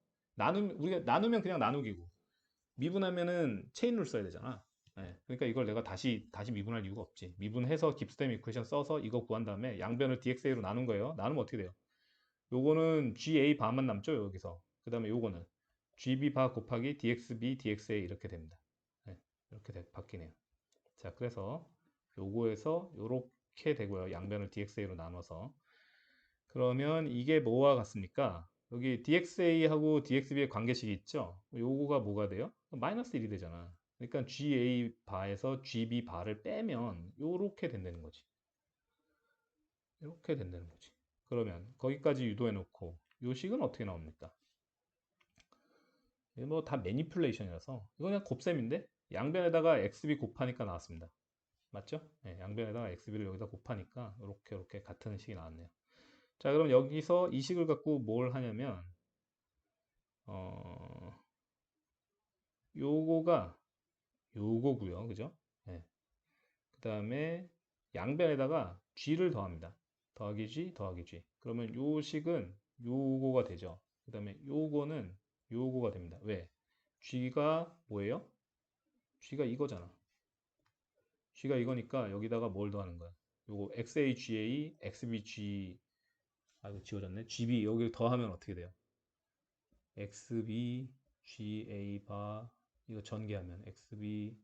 우리가 나누면 그냥 나누기고, 미분하면은 체인룰 써야 되잖아. 예, 그러니까 이걸 내가 다시 미분할 이유가 없지. 미분해서 깁스댐 이퀘이션 써서 이거 구한 다음에 양변을 DXA로 나눈 거예요. 나누면 어떻게 돼요? 요거는 GA 바만 남죠, 여기서. 그 다음에 요거는 GB 바 곱하기 DXB, DXA 이렇게 됩니다. 예, 이렇게 바뀌네요. 자, 그래서 요거에서 요렇게 되고요. 양변을 DXA로 나눠서. 그러면 이게 뭐와 같습니까? 여기 DXA하고 DXB의 관계식이 있죠? 요거가 뭐가 돼요? 마이너스 1이 되잖아. 그러니까 GA 바에서 GB 바를 빼면 요렇게 된다는 거지. 이렇게 된다는 거지. 그러면 거기까지 유도해 놓고 요 식은 어떻게 나옵니까? 뭐 다 매니플레이션이라서 이거 그냥 곱셈인데 양변에다가 XB 곱하니까 나왔습니다. 맞죠? 네, 양변에다가 XB를 여기다 곱하니까 이렇게 같은 식이 나왔네요. 자, 그럼 여기서 이 식을 갖고 뭘 하냐면 어, 요거가 요거고요. 그죠? 네. 그 다음에 양변에다가 g를 더합니다. 더하기 g, 더하기 g. 그러면 요 식은 요거가 되죠. 그 다음에 요거는 요거가 됩니다. 왜? g가 뭐예요? g가 이거잖아. g가 이거니까 여기다가 뭘 더하는 거야? 요거 XAGA, XBG, 이거 지워졌네. GB 여기 더하면 어떻게 돼요? XB, GA 바 이거 전개하면 XB,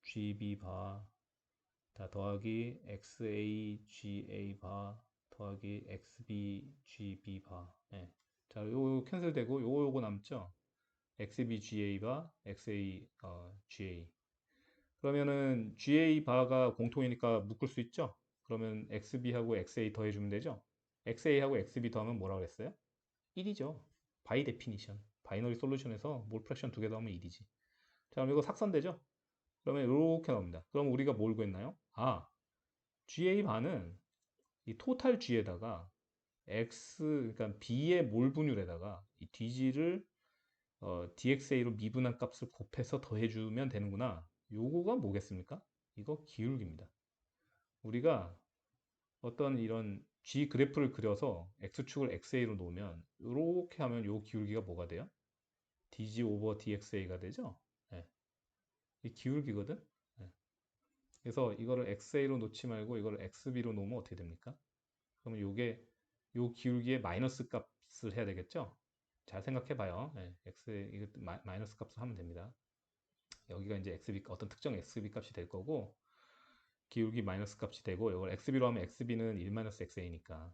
GB 바 다 더하기 XAGA 바 더하기 XBGB 바. 예. 자, 요 캔슬되고 요거 남죠? XBGA 바 XAGA. 그러면은 GA 바가 공통이니까 묶을 수 있죠? 그러면 XB하고 XA 더해주면 되죠? XA하고 XB 더하면 뭐라 그랬어요? 1이죠. 바이 데피니션. 바이너리 솔루션에서 몰 프랙션 두 개 더하면 1이지. 자, 그럼 이거 삭선되죠? 그러면 이렇게 나옵니다. 그럼 우리가 뭘 구했나요? GA 반은 이 토탈 G에다가 X, 그러니까 B의 몰 분율에다가 이 DG를 dxa로 미분한 값을 곱해서 더해주면 되는구나. 요거가 뭐겠습니까? 이거 기울기입니다. 우리가 어떤 이런 g 그래프를 그려서 x축을 xa로 놓으면 이렇게 하면 요 기울기가 뭐가 돼요? dg 오버 dxa가 되죠? 네. 이 기울기거든? 네. 그래서 이거를 xa로 놓지 말고 이거를 xb로 놓으면 어떻게 됩니까? 그러면 요게 요 기울기의 마이너스 값을 해야 되겠죠? 잘 생각해 봐요. 네. 이거 마이너스 값을 하면 됩니다. 여기가 이제 xb 어떤 특정 xb 값이 될 거고 기울기 마이너스 값이 되고 이걸 xb로 하면 xb는 1-xa니까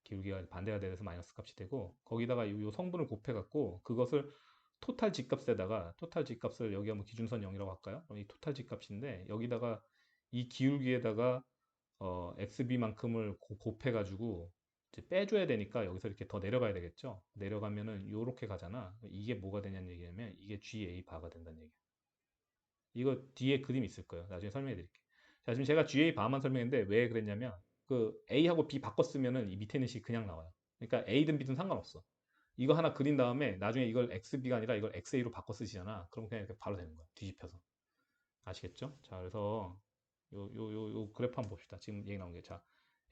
기울기가 반대가 돼서 마이너스 값이 되고 거기다가 이 성분을 곱해 갖고 그것을 토탈 G값에다가 토탈 G값을 여기 한번 기준선 0이라고 할까요? 그럼 이 토탈 G값인데 여기다가 이 기울기에다가 xb만큼을 곱해 가지고 이제 빼줘야 되니까 여기서 이렇게 더 내려가야 되겠죠? 내려가면은 요렇게 가잖아. 이게 뭐가 되냐는 얘기냐면 이게 GA 바가 된다는 얘기야. 이거 뒤에 그림 있을 거예요. 나중에 설명해 드릴게요. 자, 지금 제가 GA 바만 설명했는데 왜 그랬냐면 그 A하고 B 바꿔 쓰면은 이 밑에 있는 식 그냥 나와요. 그러니까 A든 B든 상관없어. 이거 하나 그린 다음에 나중에 이걸 XB가 아니라 이걸 XA로 바꿔 쓰시잖아. 그럼 그냥 이렇게 바로 되는 거야. 뒤집혀서. 아시겠죠? 자, 그래서 요 그래프 한번 봅시다. 지금 얘기 나온 게. 자,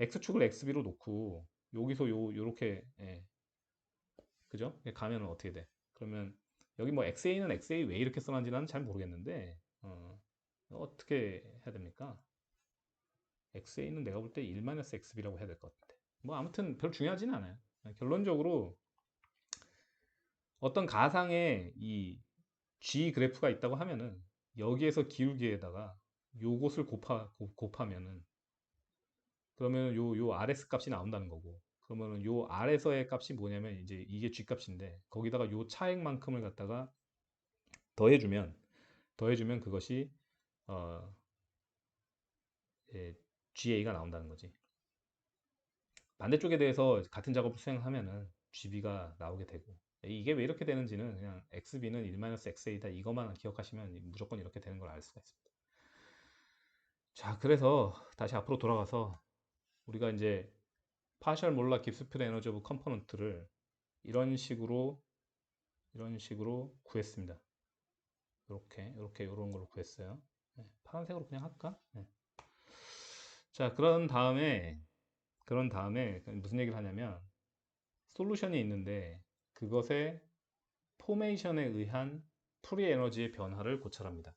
X축을 XB로 놓고 여기서 요렇게 그죠? 가면은 어떻게 돼? 그러면 여기 뭐 XA는 XA 왜 이렇게 써놨는지 나는 잘 모르겠는데 어떻게 해야 됩니까? XA는 내가 볼 때 1-XB라고 해야 될 것 같은데. 뭐 아무튼 별 중요하진 않아요. 결론적으로 어떤 가상의 이 G 그래프가 있다고 하면은 여기에서 기울기에다가 요것을 곱하면은 그러면 요 RS 값이 나온다는 거고 그러면은 요 R에서의 값이 뭐냐면 이제 이게 G 값인데 거기다가 요 차액만큼을 갖다가 더해주면 그것이 어, 예, GA가 나온다는 거지. 반대쪽에 대해서 같은 작업을 수행하면은 GB가 나오게 되고 이게 왜 이렇게 되는지는 그냥 XB는 1-XA다 이것만 기억하시면 무조건 이렇게 되는 걸 알 수가 있습니다. 자, 그래서 다시 앞으로 돌아가서 우리가 이제 파셜 몰라 깁스필드 에너지 오브 컴포넌트를 이런 식으로 구했습니다. 이렇게 이런 걸로 구했어요. 네, 파란색으로 그냥 할까? 네. 자, 그런 다음에 무슨 얘기를 하냐면 솔루션이 있는데 그것의 포메이션에 의한 프리 에너지의 변화를 고찰합니다.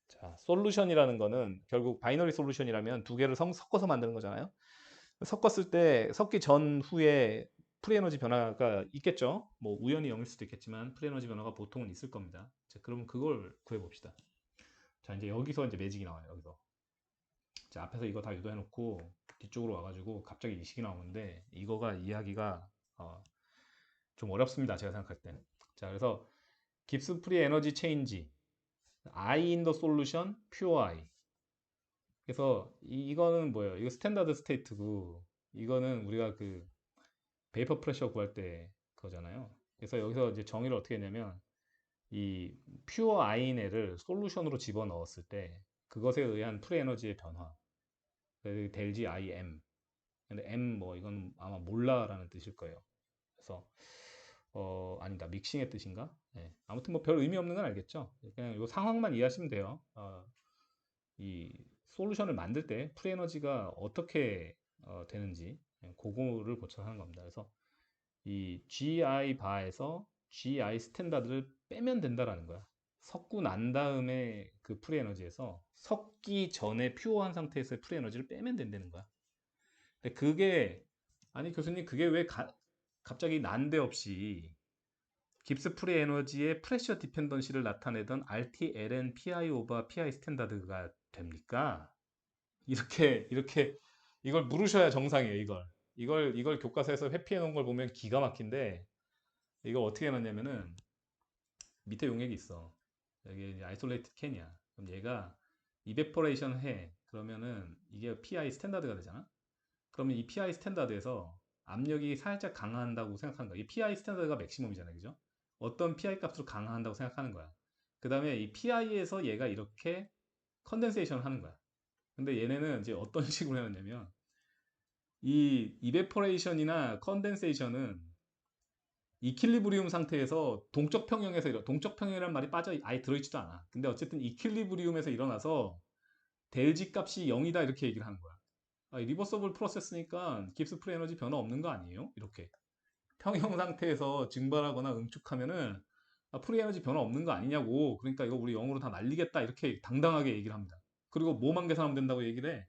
자, 솔루션이라는 거는 결국 바이너리 솔루션이라면 두 개를 섞어서 만드는 거잖아요. 섞었을 때 섞기 전후에 프리 에너지 변화가 있겠죠. 뭐 우연히 0일 수도 있겠지만 프리 에너지 변화가 보통은 있을 겁니다. 자, 그럼 그걸 구해 봅시다. 자, 이제 여기서 이제 매직이 나와요. 여기서. 자, 앞에서 이거 다 유도해 놓고 뒤쪽으로 와가지고 갑자기 이 식이 나오는데 이거가 이해하기가 좀 어렵습니다. 제가 생각할 때. 자, 그래서 깁스 프리 에너지 체인지 I in the solution pure I. 그래서 이거는 뭐예요? 이거 스탠다드 스테이트고 이거는 우리가 그 베이퍼 프레셔 구할 때 그거잖아요. 그래서 여기서 이제 정의를 어떻게 했냐면 이 퓨어 아인애를 솔루션으로 집어 넣었을 때 그것에 의한 프리 에너지의 변화. 델지 IM. 근데 M 뭐 이건 아마 몰라라는 뜻일 거예요. 그래서 아니다. 믹싱의 뜻인가? 네. 아무튼 뭐 별 의미 없는 건 알겠죠? 그냥 이 상황만 이해하시면 돼요. 이 솔루션을 만들 때 프리에너지가 어떻게 되는지 그거를 고찰하는 겁니다. 그래서 이 GI 바에서 GI 스탠다드를 빼면 된다라는 거야. 섞고 난 다음에 그 프리에너지에서 섞기 전에 퓨어한 상태에서의 프리에너지를 빼면 된다는 거야. 근데 그게 아니 교수님 그게 왜 갑자기 난데없이 깁스 프리 에너지의 프레셔 디펜던시를 나타내던 RTLN PI 오버 PI 스탠다드가 됩니까? 이렇게 이걸 물으셔야 정상이에요, 이걸 교과서에서 회피해 놓은 걸 보면 기가 막힌데 이거 어떻게 해놨냐면은 밑에 용액이 있어. 여기 아이솔레이트 캔이야. 그럼 얘가 이베포레이션 해. 그러면은 이게 PI 스탠다드가 되잖아. 그러면 이 PI 스탠다드에서 압력이 살짝 강한다고 생각하는 거야. 이 PI 스탠다드가 맥시멈이잖아요. 그죠? 어떤 PI 값으로 강한다고 생각하는 거야. 그 다음에 이 PI에서 얘가 이렇게 컨덴세이션을 하는 거야. 근데 얘네는 이제 어떤 식으로 해놨냐면 이 이베포레이션이나 컨덴세이션은 이퀄리브리움 상태에서 동적 평형에서 동적 평형이라는 말이 빠져 아예 들어있지도 않아. 근데 어쨌든 이퀄리브리움에서 일어나서 델지 값이 0이다 이렇게 얘기를 하는 거야. 아, 리버서블 프로세스니까 깁스 프리 에너지 변화 없는 거 아니에요? 이렇게 평형 상태에서 증발하거나 응축하면은 아, 프리 에너지 변화 없는 거 아니냐고. 그러니까 이거 우리 0으로 다 날리겠다 이렇게 당당하게 얘기를 합니다. 그리고 뭐만 계산하면 된다고 얘기를 해.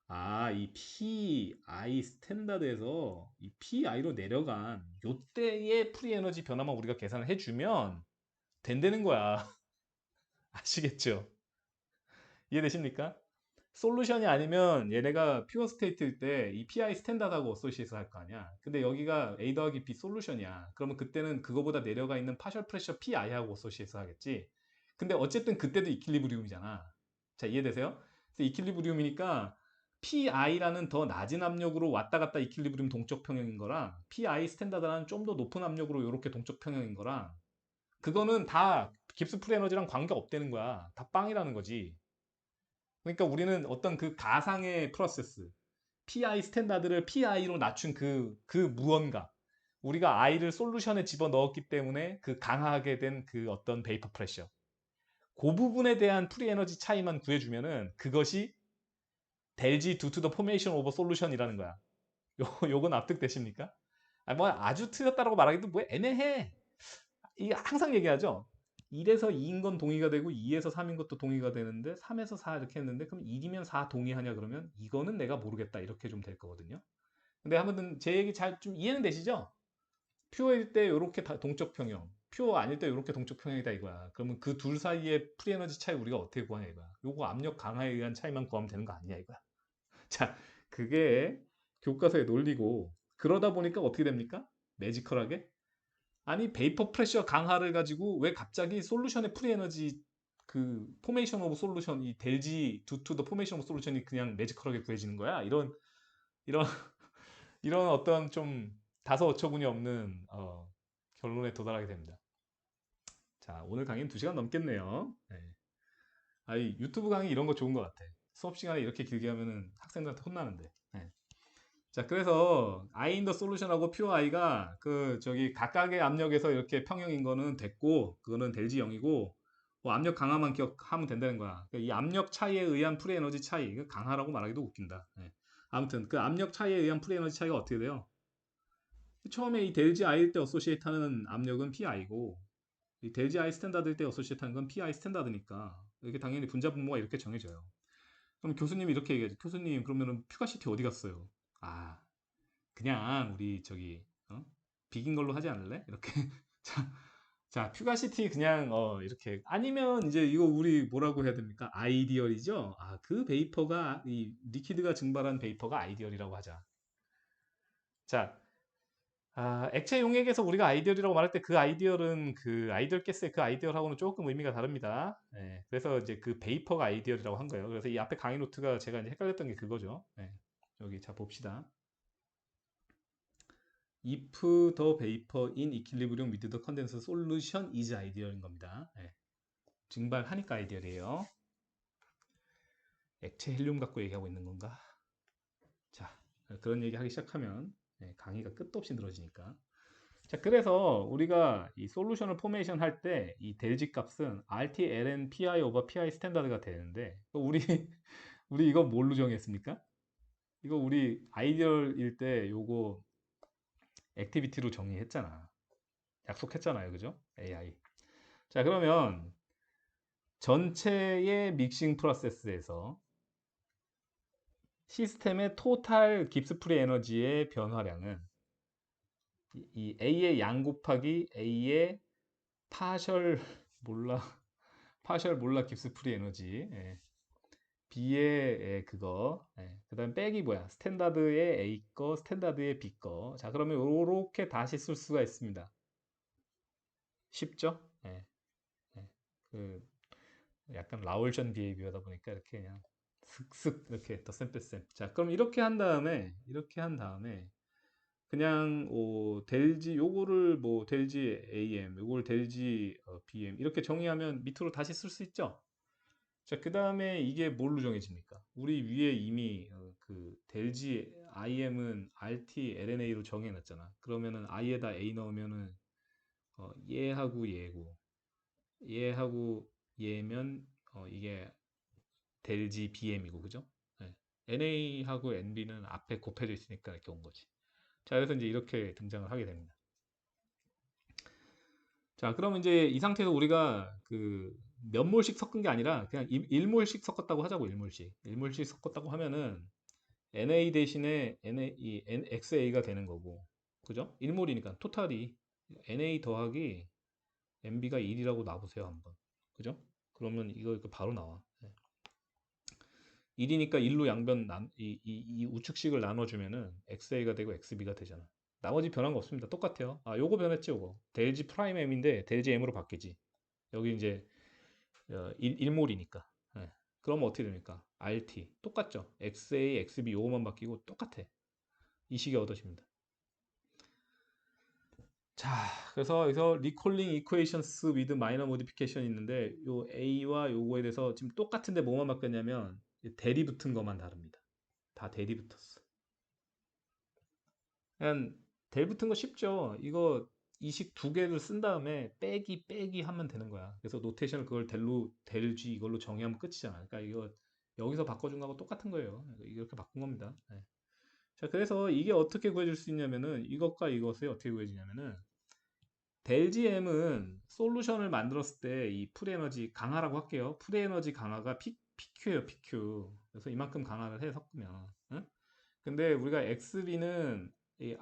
아, 이 PI 스탠다드에서 이 PI로 내려간 요때의 프리 에너지 변화만 우리가 계산을 해주면 된다는 거야. 아시겠죠? 이해되십니까? 솔루션이 아니면 얘네가 퓨어 스테이트일 때 이 PI 스탠다드하고 어소시에이트 할 거 아니야. 근데 여기가 A 더하기 B 솔루션이야. 그러면 그때는 그거보다 내려가 있는 파셜 프레셔 PI하고 어소시에이트 하겠지. 근데 어쨌든 그때도 이퀄리브리움이잖아. 자, 이해되세요? 그래서 이퀄리브리움이니까 PI라는 더 낮은 압력으로 왔다 갔다 이퀄리브리움 동적 평형인 거랑 PI 스탠다드라는 좀 더 높은 압력으로 이렇게 동적 평형인 거랑 그거는 다 깁스 프리 에너지랑 관계 없다는 거야. 다 빵이라는 거지. 그러니까 우리는 어떤 그 가상의 프로세스, PI 스탠다드를 PI로 낮춘 그 무언가, 우리가 I를 솔루션에 집어 넣었기 때문에 그 강하게 된 그 어떤 베이퍼 프레셔, 그 부분에 대한 프리 에너지 차이만 구해주면은 그것이 델지 due to the formation of a solution이라는 거야. 요건 납득되십니까? 아, 뭐 아주 틀렸다라고 말하기도 뭐 애매해. 이 항상 얘기하죠. 1에서 2인 건 동의가 되고 2에서 3인 것도 동의가 되는데 3에서 4 이렇게 했는데 그럼 1이면 4 동의하냐 그러면 이거는 내가 모르겠다 이렇게 좀 될 거거든요. 근데 아무튼 제 얘기 잘 좀 이해는 되시죠? 퓨어일 때 이렇게 동적 평형, 퓨어 아닐 때 이렇게 동적 평형이다 이거야. 그러면 그 둘 사이의 프리 에너지 차이 우리가 어떻게 구하냐 이거야. 요거 압력 강화에 의한 차이만 구하면 되는 거 아니냐 이거야. 자, 그게 교과서의 논리고 그러다 보니까 어떻게 됩니까? 매지컬하게 아니 베이퍼 프레셔 강화를 가지고 왜 갑자기 솔루션의 프리 에너지 그 포메이션 오브 솔루션 이 델지 두투 더 포메이션 오브 솔루션이 그냥 매지컬하게 구해지는 거야 이런 이런 어떤 좀 다소 어처구니 없는 결론에 도달하게 됩니다. 자, 오늘 강의는 2시간 넘겠네요. 네. 아, 이 유튜브 강의 이런 거 좋은 것 같아. 수업 시간에 이렇게 길게 하면은 학생들한테 혼나는데. 네. 자, 그래서 I in the solution하고 pure I가 그 저기 각각의 압력에서 이렇게 평형인 거는 됐고 그거는 델지 0이고 뭐 압력 강화만 기억하면 된다는 거야. 그러니까 이 압력 차이에 의한 프리 에너지 차이, 이거 강하라고 말하기도 웃긴다. 예. 아무튼 그 압력 차이에 의한 프리 에너지 차이가 어떻게 돼요? 처음에 이 델지 I일 때 어소시에이트 하는 압력은 PI고 이 델지 I 스탠다드일 때 어소시에이트 하는 건 PI 스탠다드니까 이렇게 당연히 분자 분모가 이렇게 정해져요. 그럼 교수님이 이렇게 얘기하죠. 교수님 그러면은 퓨가시티 어디 갔어요? 아, 그냥 우리 저기 비긴 걸로 하지 않을래? 이렇게 자, 자 퓨가시티 그냥 이렇게 아니면 이제 이거 우리 뭐라고 해야 됩니까? 아이디얼이죠. 아, 그 베이퍼가 이 리퀴드가 증발한 베이퍼가 아이디얼이라고 하자. 자, 액체 용액에서 우리가 아이디얼이라고 말할 때 그 아이디얼은 그 아이디얼 가스의 그 아이디얼하고는 조금 의미가 다릅니다. 예, 그래서 이제 그 베이퍼가 아이디얼이라고 한 거예요. 그래서 이 앞에 강의 노트가 제가 이제 헷갈렸던 게 그거죠. 예, 여기 자 봅시다. If the vapor in equilibrium with the condensed solution is ideal인 겁니다. 예, 증발하니까 아이디얼이에요. 액체 헬륨 갖고 얘기하고 있는 건가? 자, 그런 얘기 하기 시작하면 강의가 끝도 없이 늘어지니까. 자, 그래서 우리가 이 솔루션을 포메이션 할 때 이 델지 값은 RT, ln, pi over pi 스탠다드가 되는데 우리 우리 이거 뭘로 정했습니까? 이거 우리 아이디얼일 때 요거 액티비티로 정의했잖아. 약속했잖아요. 그죠? AI. 자, 그러면 전체의 믹싱 프로세스에서 시스템의 토탈 깁스 프리 에너지의 변화량은 이 A의 양 곱하기 A의 파셜 몰라 파셜 몰라 깁스 프리 에너지 B의 그거 그다음 빼기 뭐야 스탠다드의 A 거 스탠다드의 B 거. 자, 그러면 요렇게 다시 쓸 수가 있습니다. 쉽죠? 예. 그 약간 라울전 비헤이비어다 보니까 이렇게 그냥 슥슥 이렇게 더 샘플. 자, 그럼 이렇게 한 다음에 그냥 델지 요거를 뭐 델지 AM 요걸 델지 BM 이렇게 정의하면 밑으로 다시 쓸 수 있죠. 자, 그 다음에 이게 뭘로 정해집니까? 우리 위에 이미 그 델지 IM은 RT LNA로 정해놨잖아. 그러면은 I에다 A 넣으면은 얘하고 얘고 얘하고 얘면 이게 델지 BM이고 그죠? 네. NA하고 NB는 앞에 곱해져 있으니까 이렇게 온 거지. 자, 그래서 이제 이렇게 등장을 하게 됩니다. 자, 그럼 이제 이 상태에서 우리가 그 몇 몰씩 섞은 게 아니라 그냥 1몰씩 섞었다고 하자고, 1몰씩. 1몰씩 섞었다고 하면은 NA 대신에 XA가 되는 거고. 그죠? 1몰이니까 토탈이 NA 더하기 NB가 1이라고 놔보세요, 한번. 그죠? 그러면 이거 바로 나와. 1이니까 1로 양변 이 우측식을 나눠주면은 XA가 되고 XB가 되잖아. 나머지 변한 거 없습니다. 똑같아요. 아, 요거 변했지, 요거. 델지 프라임 M인데 델지 M으로 바뀌지. 여기 이제 1몰이니까. 그럼 어떻게 됩니까? RT 똑같죠? XA, XB 요거만 바뀌고 똑같아. 이 식이 얻어집니다. 자, 그래서 여기서 recalling equations with minor modification 있는데 요 A와 요거에 대해서 지금 똑같은데 뭐만 바뀌었냐면 대리 붙은 것만 다릅니다. 다 대리 붙었어. 그냥 델 붙은 거 쉽죠. 이거 이식 두 개를 쓴 다음에 빼기 하면 되는 거야. 그래서 노테이션을 그걸 델로 델지 이걸로 정의하면 끝이잖아. 그러니까 이거 여기서 바꿔준 거하고 똑같은 거예요. 이렇게 바꾼 겁니다. 네. 자, 그래서 이게 어떻게 구해질 수 있냐면은 이것과 이것이 어떻게 구해지냐면은 델지엠은 솔루션을 만들었을 때 이 프리에너지 강화라고 할게요. 프리에너지 강화가 PQ예요, PQ. 그래서 이만큼 강화를 해 섞으면. 응? 근데 우리가 XB는 이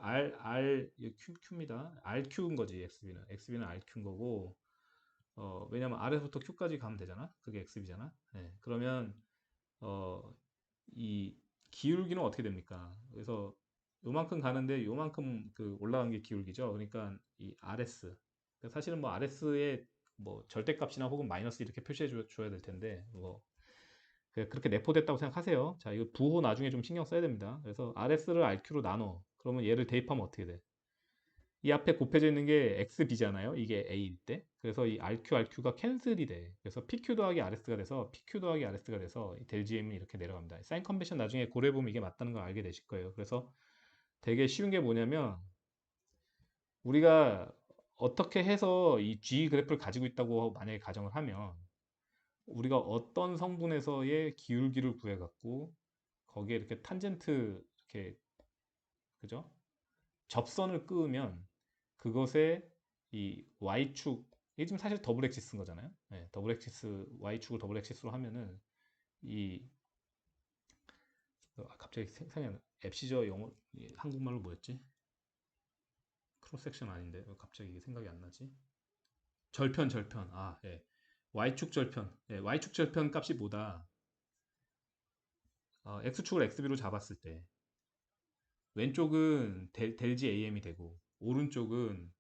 Q입니다. RQ인 거지, XB는. XB는 RQ인 거고, 왜냐면 R에서부터 Q까지 가면 되잖아? 그게 XB잖아? 네. 그러면, 어, 이 기울기는 어떻게 됩니까? 그래서 요만큼 가는데 요만큼 그 올라간 게 기울기죠. 그러니까 이 RS. 사실은 뭐 RS의 뭐 절대값이나 혹은 마이너스 이렇게 표시해 줘야 될 텐데, 뭐 그렇게 내포됐다고 생각하세요. 자, 이거 부호 나중에 좀 신경 써야 됩니다. 그래서 RS를 RQ로 나눠. 그러면 얘를 대입하면 어떻게 돼? 이 앞에 곱해져 있는 게 XB잖아요. 이게 A일 때. 그래서 이 RQ가 캔슬이 돼. 그래서 PQ 더하기 RS가 돼서 PQ 더하기 RS가 돼서 델 GM이 이렇게 내려갑니다. 사인 컨벤션 나중에 고려해보면 이게 맞다는 걸 알게 되실 거예요. 그래서 되게 쉬운 게 뭐냐면 우리가 어떻게 해서 이 G 그래프를 가지고 있다고 만약에 가정을 하면 우리가 어떤 성분에서의 기울기를 구해갖고 거기에 이렇게 탄젠트 이렇게 그죠? 접선을 끄으면 그것에 이 y축 이게 지금 사실 더블 엑시스인 거잖아요. 네, 더블 엑시스 y축을 더블 엑시스로 하면은 이 갑자기 생각이 안 나. 앱시저 영어 한국말로 뭐였지? 크로스 섹션 아닌데 갑자기 이게 생각이 안 나지? 절편. 아, 예. y축 절편. 예, y축 절편 값이 뭐다? x축을 xb로 잡았을 때 왼쪽은 델지 AM이 되고 오른쪽은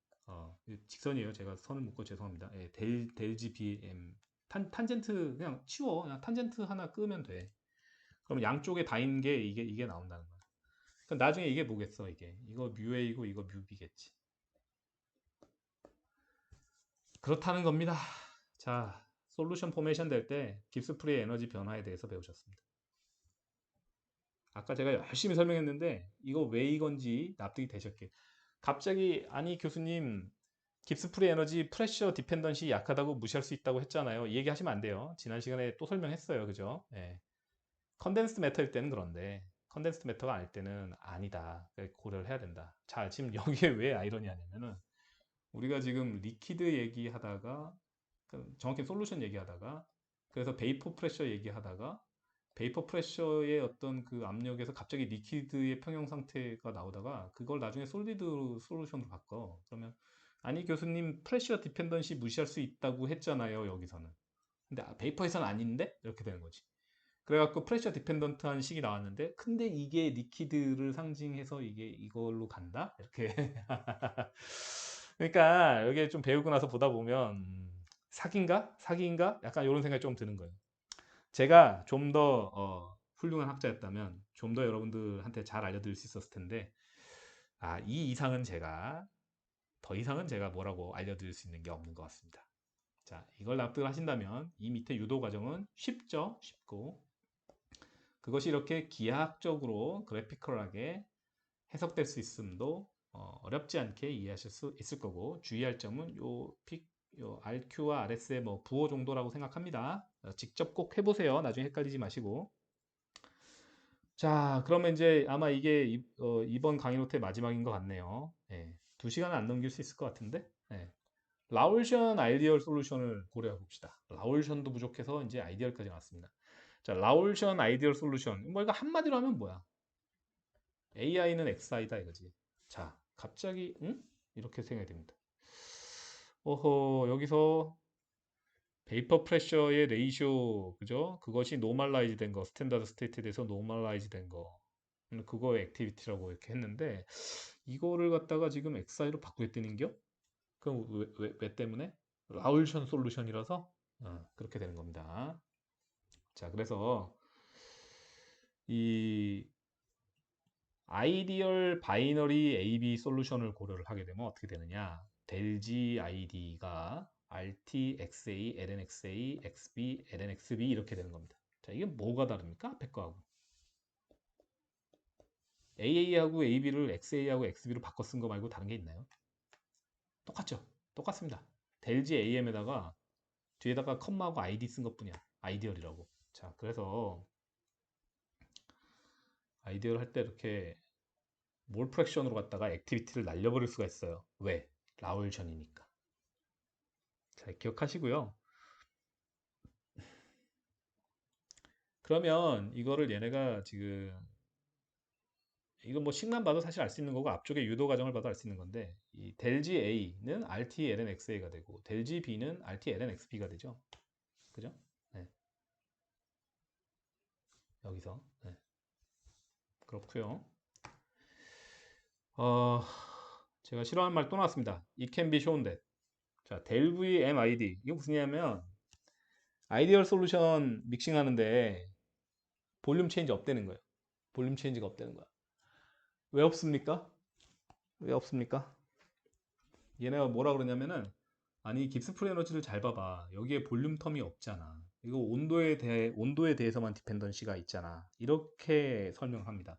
직선이에요. 제가 선을 묶어 죄송합니다. 예, 델지 BM 탄젠트 그냥 치워. 그냥 탄젠트 하나 끄면 돼. 그럼 양쪽에 다 있는 게 이게 나온다는 거야. 그럼 나중에 이게 뭐겠어? 이거 뮤 A고 이거 뮤 B겠지. 그렇다는 겁니다. 자, 솔루션 포메이션 될 때 깁스 프리의 에너지 변화에 대해서 배우셨습니다. 아까 제가 열심히 설명했는데 이거 왜 이건지 납득이 되셨길. 갑자기 아니 교수님 깁스 프리 에너지 프레셔 디펜던시 약하다고 무시할 수 있다고 했잖아요. 이 얘기 하시면 안 돼요. 지난 시간에 또 설명했어요. 그죠? 예. 컨덴스드 매터일 때는 그런데 컨덴스드 매터가 아닐 때는 아니다. 고려를 해야 된다. 자, 지금 여기에 왜 아이러니하냐면은 우리가 지금 리퀴드 얘기하다가 정확히 솔루션 얘기하다가 그래서 베이퍼 프레셔 얘기하다가 베이퍼 프레셔의 어떤 그 압력에서 갑자기 리퀴드의 평형 상태가 나오다가 그걸 나중에 솔리드 솔루션으로 바꿔. 그러면 아니 교수님 프레셔 디펜던시 무시할 수 있다고 했잖아요 여기서는. 근데 베이퍼에서는 아닌데 이렇게 되는 거지. 그래갖고 프레셔 디펜던트한 식이 나왔는데 근데 이게 리퀴드를 상징해서 이게 이걸로 간다? 이렇게 그러니까 여기 좀 배우고 나서 보다 보면 사기인가? 사기인가? 약간 이런 생각이 좀 드는 거예요. 제가 좀 더 훌륭한 학자였다면 좀 더 여러분들한테 잘 알려드릴 수 있었을 텐데 이 이상은 제가 더 이상은 제가 뭐라고 알려드릴 수 있는 게 없는 것 같습니다. 자, 이걸 납득을 하신다면 이 밑에 유도 과정은 쉽죠? 쉽고 그것이 이렇게 기하학적으로 그래피컬하게 해석될 수 있음도 어렵지 않게 이해하실 수 있을 거고 주의할 점은 요 RQ와 RS의 뭐 부호 정도라고 생각합니다. 직접 꼭 해보세요. 나중에 헷갈리지 마시고. 자, 그러면 이제 아마 이게 이번 강의 노트의 마지막인 것 같네요. 예, 2시간은 안 넘길 수 있을 것 같은데. 예. 라울션 아이디얼 솔루션을 고려해 봅시다. 라울션도 부족해서 이제 아이디얼까지 나왔습니다. 자, 라울션 아이디얼 솔루션. 뭐 이거 한마디로 하면 뭐야? AI는 XI다 이거지. 자, 갑자기 응? 이렇게 생각이 됩니다. 여기서 베이퍼 프레셔의 레이쇼, 그죠? 그것이 노멀라이즈 된 거, 스탠다드 스테이트에 대해서 노멀라이즈 된 거. 그거의 액티비티라고 이렇게 했는데, 이거를 갖다가 지금 XI로 바꾸겠다는겨? 그럼 왜 때문에? 라울션 솔루션이라서 그렇게 되는 겁니다. 자, 그래서 이 아이디얼 바이너리 AB 솔루션을 고려를 하게 되면 어떻게 되느냐? 델 G ID가 RT, XA, LNXA, XB, LNXB 이렇게 되는 겁니다. 자, 이게 뭐가 다릅니까? 앞에 거하고. AA하고 AB를 XA하고 XB로 바꿔 쓴 거 말고 다른 게 있나요? 똑같죠? 똑같습니다. 델 G AM에다가 뒤에다가 컴마하고 ID 쓴 것뿐이야. 아이디얼이라고. 자, 그래서 아이디어를 할 때 이렇게 몰 프랙션으로 갖다가 액티비티를 날려버릴 수가 있어요. 왜? 라울션이니까. 잘 기억하시고요. 그러면 이거를 얘네가 지금 이거 뭐 식만 봐도 사실 알 수 있는 거고 앞쪽에 유도 과정을 봐도 알 수 있는 건데 이 델지 A는 RT ln XA가 되고 델지 B는 RT ln XB가 되죠. 그죠? 네. 여기서 네. 그렇고요. 제가 싫어하는 말 또 나왔습니다. It can be shown that. 자, 델 V M ID 이게 무슨 얘기냐면 아이디얼 솔루션 믹싱 하는데 볼륨 체인지 없다는 거예요. 볼륨 체인지가 없다는 거야. 왜 없습니까? 왜 없습니까? 얘네가 뭐라 그러냐면은 아니 깁스풀 에너지를 잘 봐봐. 여기에 볼륨 텀이 없잖아. 이거 온도에 대해서만 디펜던시가 있잖아. 이렇게 설명합니다.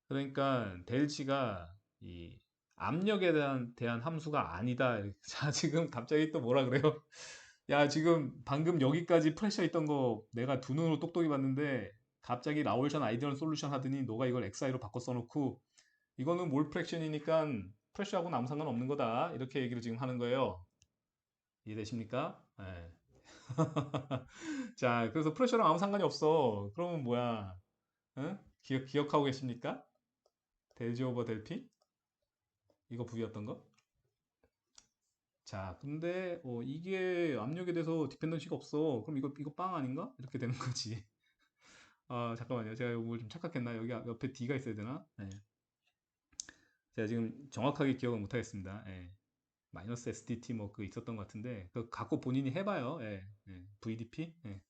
그러니까 델치가 이 압력에 대한 함수가 아니다. 자, 지금 갑자기 또 뭐라 그래요? 야, 지금 방금 여기까지 프레셔 있던 거 내가 두 눈으로 똑똑히 봤는데 갑자기 라울션 아이디얼 솔루션 하더니 너가 이걸 XI로 바꿔 써놓고 이거는 몰 프랙션이니까 프레셔하고는 아무 상관없는 거다. 이렇게 얘기를 지금 하는 거예요. 이해되십니까? 네. 자, 그래서 프레셔랑 아무 상관이 없어. 그러면 뭐야? 응? 기억하고 계십니까? 델지 오버 델피? 이거 V였던 거? 자, 근데 이게 압력에 대해서 디펜던시가 없어. 그럼 이거 빵 아닌가? 이렇게 되는 거지. 아, 잠깐만요. 제가 이걸 좀 착각했나? 여기 옆에 D가 있어야 되나? 네. 제가 지금 정확하게 기억을 못 하겠습니다. 예. 마이너스 SDT 뭐 그 있었던 것 같은데 그 갖고 본인이 해봐요. 예. 예. VDP? 예.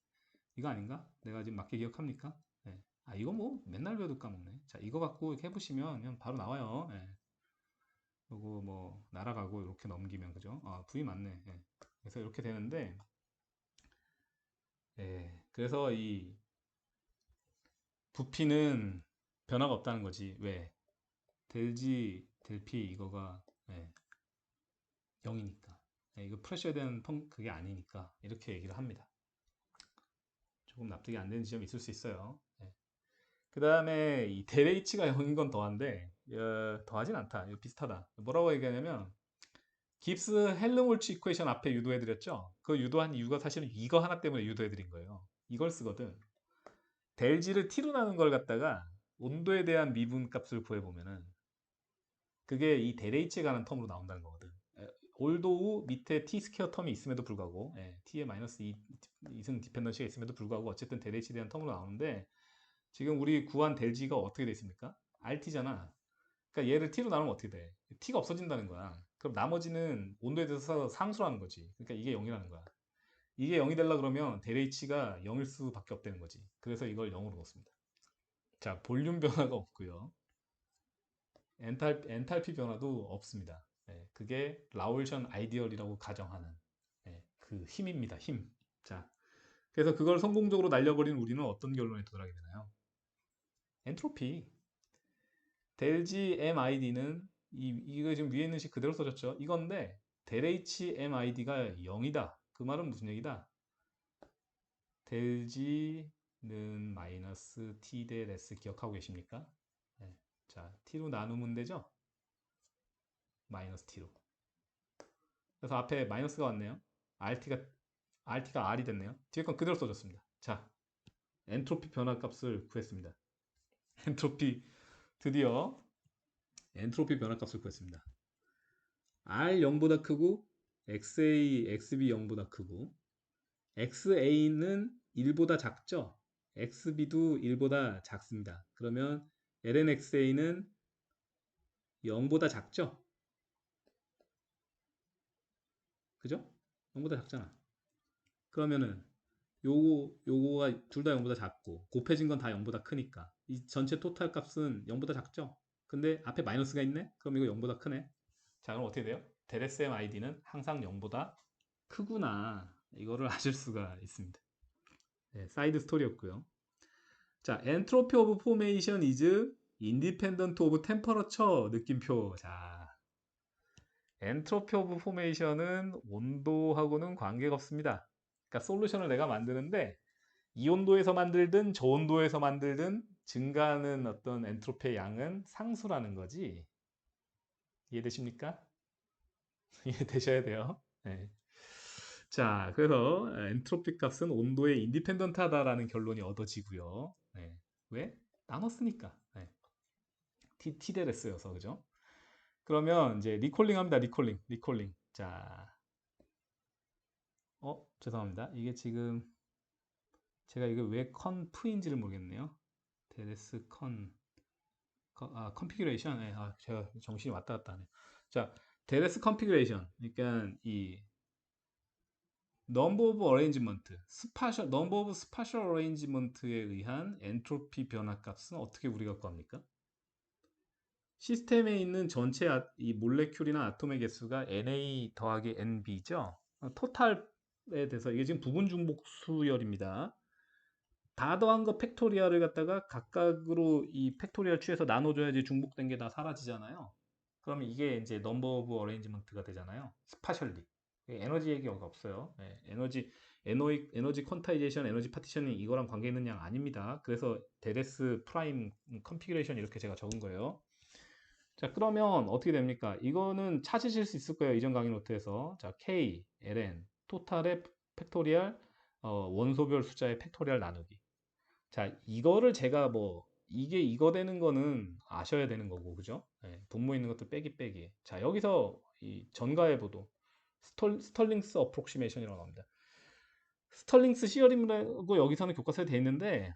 이거 아닌가? 내가 지금 맞게 기억합니까? 예. 아, 이거 뭐 맨날 배워도 까먹네. 자, 이거 갖고 이렇게 해보시면 그냥 바로 나와요. 예. 요거 뭐 날아가고 이렇게 넘기면 그죠? 아, V 맞네. 예. 그래서 이렇게 되는데 예. 그래서 이 부피는 변화가 없다는 거지. 왜? 델지 델피 이거가 예. 0이니까. 예, 이거 프레셔에 대한 그게 아니니까 이렇게 얘기를 합니다. 조금 납득이 안 되는 지점이 있을 수 있어요. 예. 그 다음에 이 델 H가 0인 건 더한데 더하진 않다. 이거 비슷하다. 뭐라고 얘기하냐면 깁스 헬름홀츠 이퀘이션 앞에 유도해드렸죠. 그 유도한 이유가 사실은 이거 하나 때문에 유도해드린 거예요. 이걸 쓰거든. 델지를 T로 나눈 걸 갖다가 온도에 대한 미분 값을 구해보면은 그게 이 델 H에 관한 텀으로 나온다는 거거든. 올도우 밑에 T 스퀘어 텀이 있음에도 불구하고 T에 마이너스 2승 디펜던시가 있음에도 불구하고 어쨌든 델 H에 대한 텀으로 나오는데 지금 우리 구한 델 G가 어떻게 돼 있습니까? RT잖아. 그러니까 얘를 T로 나누면 어떻게 돼? T가 없어진다는 거야. 그럼 나머지는 온도에 대해서 상수라는 거지. 그러니까 이게 0이라는 거야. 이게 0이 되려 그러면 델 H가 0일 수밖에 없다는 거지. 그래서 이걸 0으로 넣습니다. 자, 볼륨 변화가 없고요. 엔탈피 변화도 없습니다. 그게 라울션 아이디얼이라고 가정하는 그 힘입니다. 힘. 자, 그래서 그걸 성공적으로 날려버린 우리는 어떤 결론에 도달하게 되나요? 엔트로피. 델지 MID는 이거 지금 위에 있는 식 그대로 써졌죠. 이건데 del HMID가 0이다. 그 말은 무슨 얘기다? del G는 마이너스 T del S 기억하고 계십니까? 네. 자, T로 나누면 되죠? 마이너스 T로. 그래서 앞에 마이너스가 왔네요. RT가 R이 됐네요. 뒤에 건 그대로 써줬습니다. 자, 엔트로피 변화 값을 구했습니다. 엔트로피, 드디어 엔트로피 변화 값을 구했습니다. R 0보다 크고 XA, XB 0보다 크고 XA는 1보다 작죠? XB도 1보다 작습니다. 그러면 LNXA는 0보다 작죠? 그죠? 0보다 작잖아. 그러면은 요거가 둘 다 0보다 작고 곱해진 건 다 0보다 크니까 이 전체 토탈 값은 0보다 작죠? 근데 앞에 마이너스가 있네? 그럼 이거 0보다 크네? 자, 그럼 어떻게 돼요? del SM ID는 항상 0보다 크구나. 이거를 아실 수가 있습니다. 네, 사이드 스토리였고요. 자, entropy of formation is independent of temperature 느낌표. 자, entropy of formation은 온도하고는 관계가 없습니다. 그러니까 솔루션을 내가 만드는데 이 온도에서 만들든 저 온도에서 만들든 증가하는 어떤 엔트로피의 양은 상수라는 거지. 이해되십니까? 이해되셔야 돼요. 네. 자, 그래서 엔트로피 값은 온도에 인디펜던트하다라는 결론이 얻어지고요. 네. 왜? 나눴으니까. 네. T대랬어서 그죠? 그러면 이제 리콜링 합니다. 리콜링. 자, 죄송합니다. 이게 지금 제가 이거 왜 컨프인지를 모르겠네요. 데레스 컨피규레이션. 네, 제가 정신이 왔다 갔다 하네요. 자, 데레스 컨피규레이션. 그러니까 이 number of arrangement, number of spatial arrangement에 의한 엔트로피 변화 값은 어떻게 우리가 구합니까? 시스템에 있는 전체 이 몰레큘이나 아톰의 개수가 Na 더하기 Nb죠. 토탈에 대해서 이게 지금 부분 중복 수열입니다. 다 더한 거 팩토리얼을 갖다가 각각으로 이 팩토리얼 취해서 나눠줘야지 중복된 게 다 사라지잖아요. 그러면 이게 이제 넘버 오브 어레인지먼트가 되잖아요. 스파셜리. 에너지 얘기가 없어요. 네, 에너지 퀀타이제이션, 에너지 파티셔닝 이거랑 관계 있는 양 아닙니다. 그래서 데레스 프라임 컨피그레이션 이렇게 제가 적은 거예요. 자, 그러면 어떻게 됩니까? 이거는 찾으실 수 있을 거예요. 이전 강의 노트에서. 자, K, LN, 토탈의 팩토리얼, 원소별 숫자의 팩토리얼 나누기. 자, 이거를 제가 이게 이거 되는 거는 아셔야 되는 거고, 그죠? 예, 분모 있는 것도 빼기. 자, 여기서 이 전가해보도 스털링스 어프록시메이션이라고 합니다. 스털링스 시어림이라고 여기서는 교과서에 돼 있는데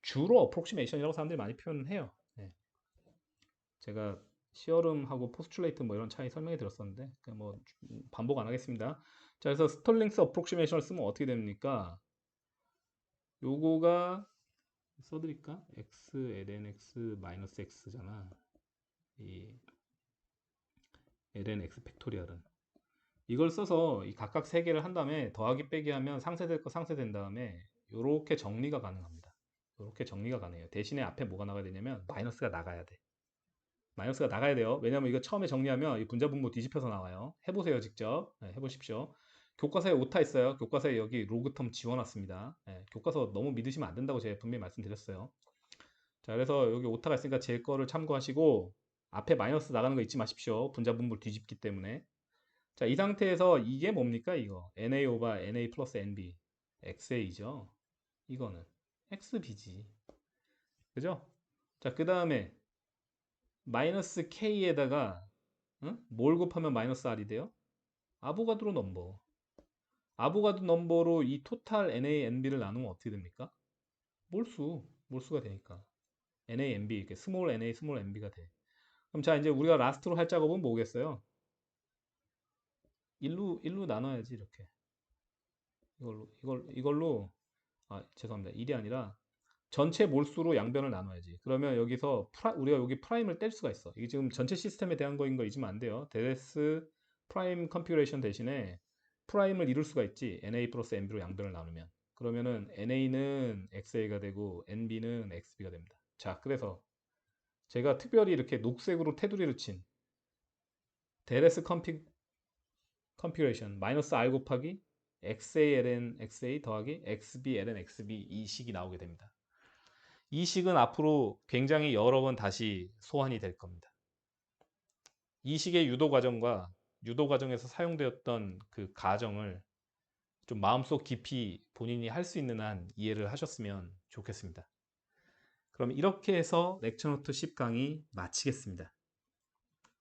주로 어프록시메이션이라고 사람들이 많이 표현해요. 예. 제가 시어름하고 포스출레이트 이런 차이 설명해 드렸었는데 반복 안 하겠습니다. 자, 그래서 스털링스 어프록시메이션을 쓰면 어떻게 됩니까? 요거가 써드릴까? x ln x 마이너스 x잖아. 이 ln x 팩토리얼은 이걸 써서 이 각각 세 개를 한 다음에 더하기 빼기 하면 상쇄될 거 상쇄된 다음에 이렇게 정리가 가능합니다. 이렇게 정리가 가능해요. 대신에 앞에 뭐가 나가야 되냐면 마이너스가 나가야 돼. 마이너스가 나가야 돼요. 왜냐면 이거 처음에 정리하면 이 분자 분모 뒤집혀서 나와요. 해보세요, 직접. 네, 해보십시오. 교과서에 오타 있어요. 교과서에 여기 로그 텀 지워놨습니다. 네, 교과서 너무 믿으시면 안 된다고 제가 분명히 말씀드렸어요. 자, 그래서 여기 오타가 있으니까 제 거를 참고하시고 앞에 마이너스 나가는 거 잊지 마십시오. 분자 분모를 뒤집기 때문에. 자, 이 상태에서 이게 뭡니까? 이거 NA 오바 NA 플러스 NB XA죠. 이거는 XB지. 그죠? 자, 그 다음에 마이너스 K에다가 뭘 곱하면 마이너스 R이 돼요? 아보가드로 넘버. 아보가드 넘버로 이 토탈 NA, NB를 나누면 어떻게 됩니까? 몰수가 되니까. NA, NB, 이렇게 스몰 NA, 스몰 NB가 돼. 그럼 자, 이제 우리가 라스트로 할 작업은 뭐겠어요? 1로 나눠야지, 이렇게. 이걸로, 죄송합니다. 1이 아니라 전체 몰수로 양변을 나눠야지. 그러면 여기서 우리가 여기 프라임을 뗄 수가 있어. 이게 지금 전체 시스템에 대한 거인 거 잊으면 안 돼요. 데레스 프라임 컨피그레이션 대신에 프라임을 이룰 수가 있지. NA 플러스 NB로 양변을 나누면. 그러면은 NA는 XA가 되고 NB는 XB가 됩니다. 자, 그래서 제가 특별히 이렇게 녹색으로 테두리를 친 DLS configuration 마이너스 R 곱하기 XALN XA 더하기 XBLN XB 이 식이 나오게 됩니다. 이 식은 앞으로 굉장히 여러 번 다시 소환이 될 겁니다. 이 식의 유도 과정과 유도 과정에서 사용되었던 그 가정을 좀 마음속 깊이 본인이 할 수 있는 한 이해를 하셨으면 좋겠습니다. 그럼 이렇게 해서 렉처노트 10강의 마치겠습니다.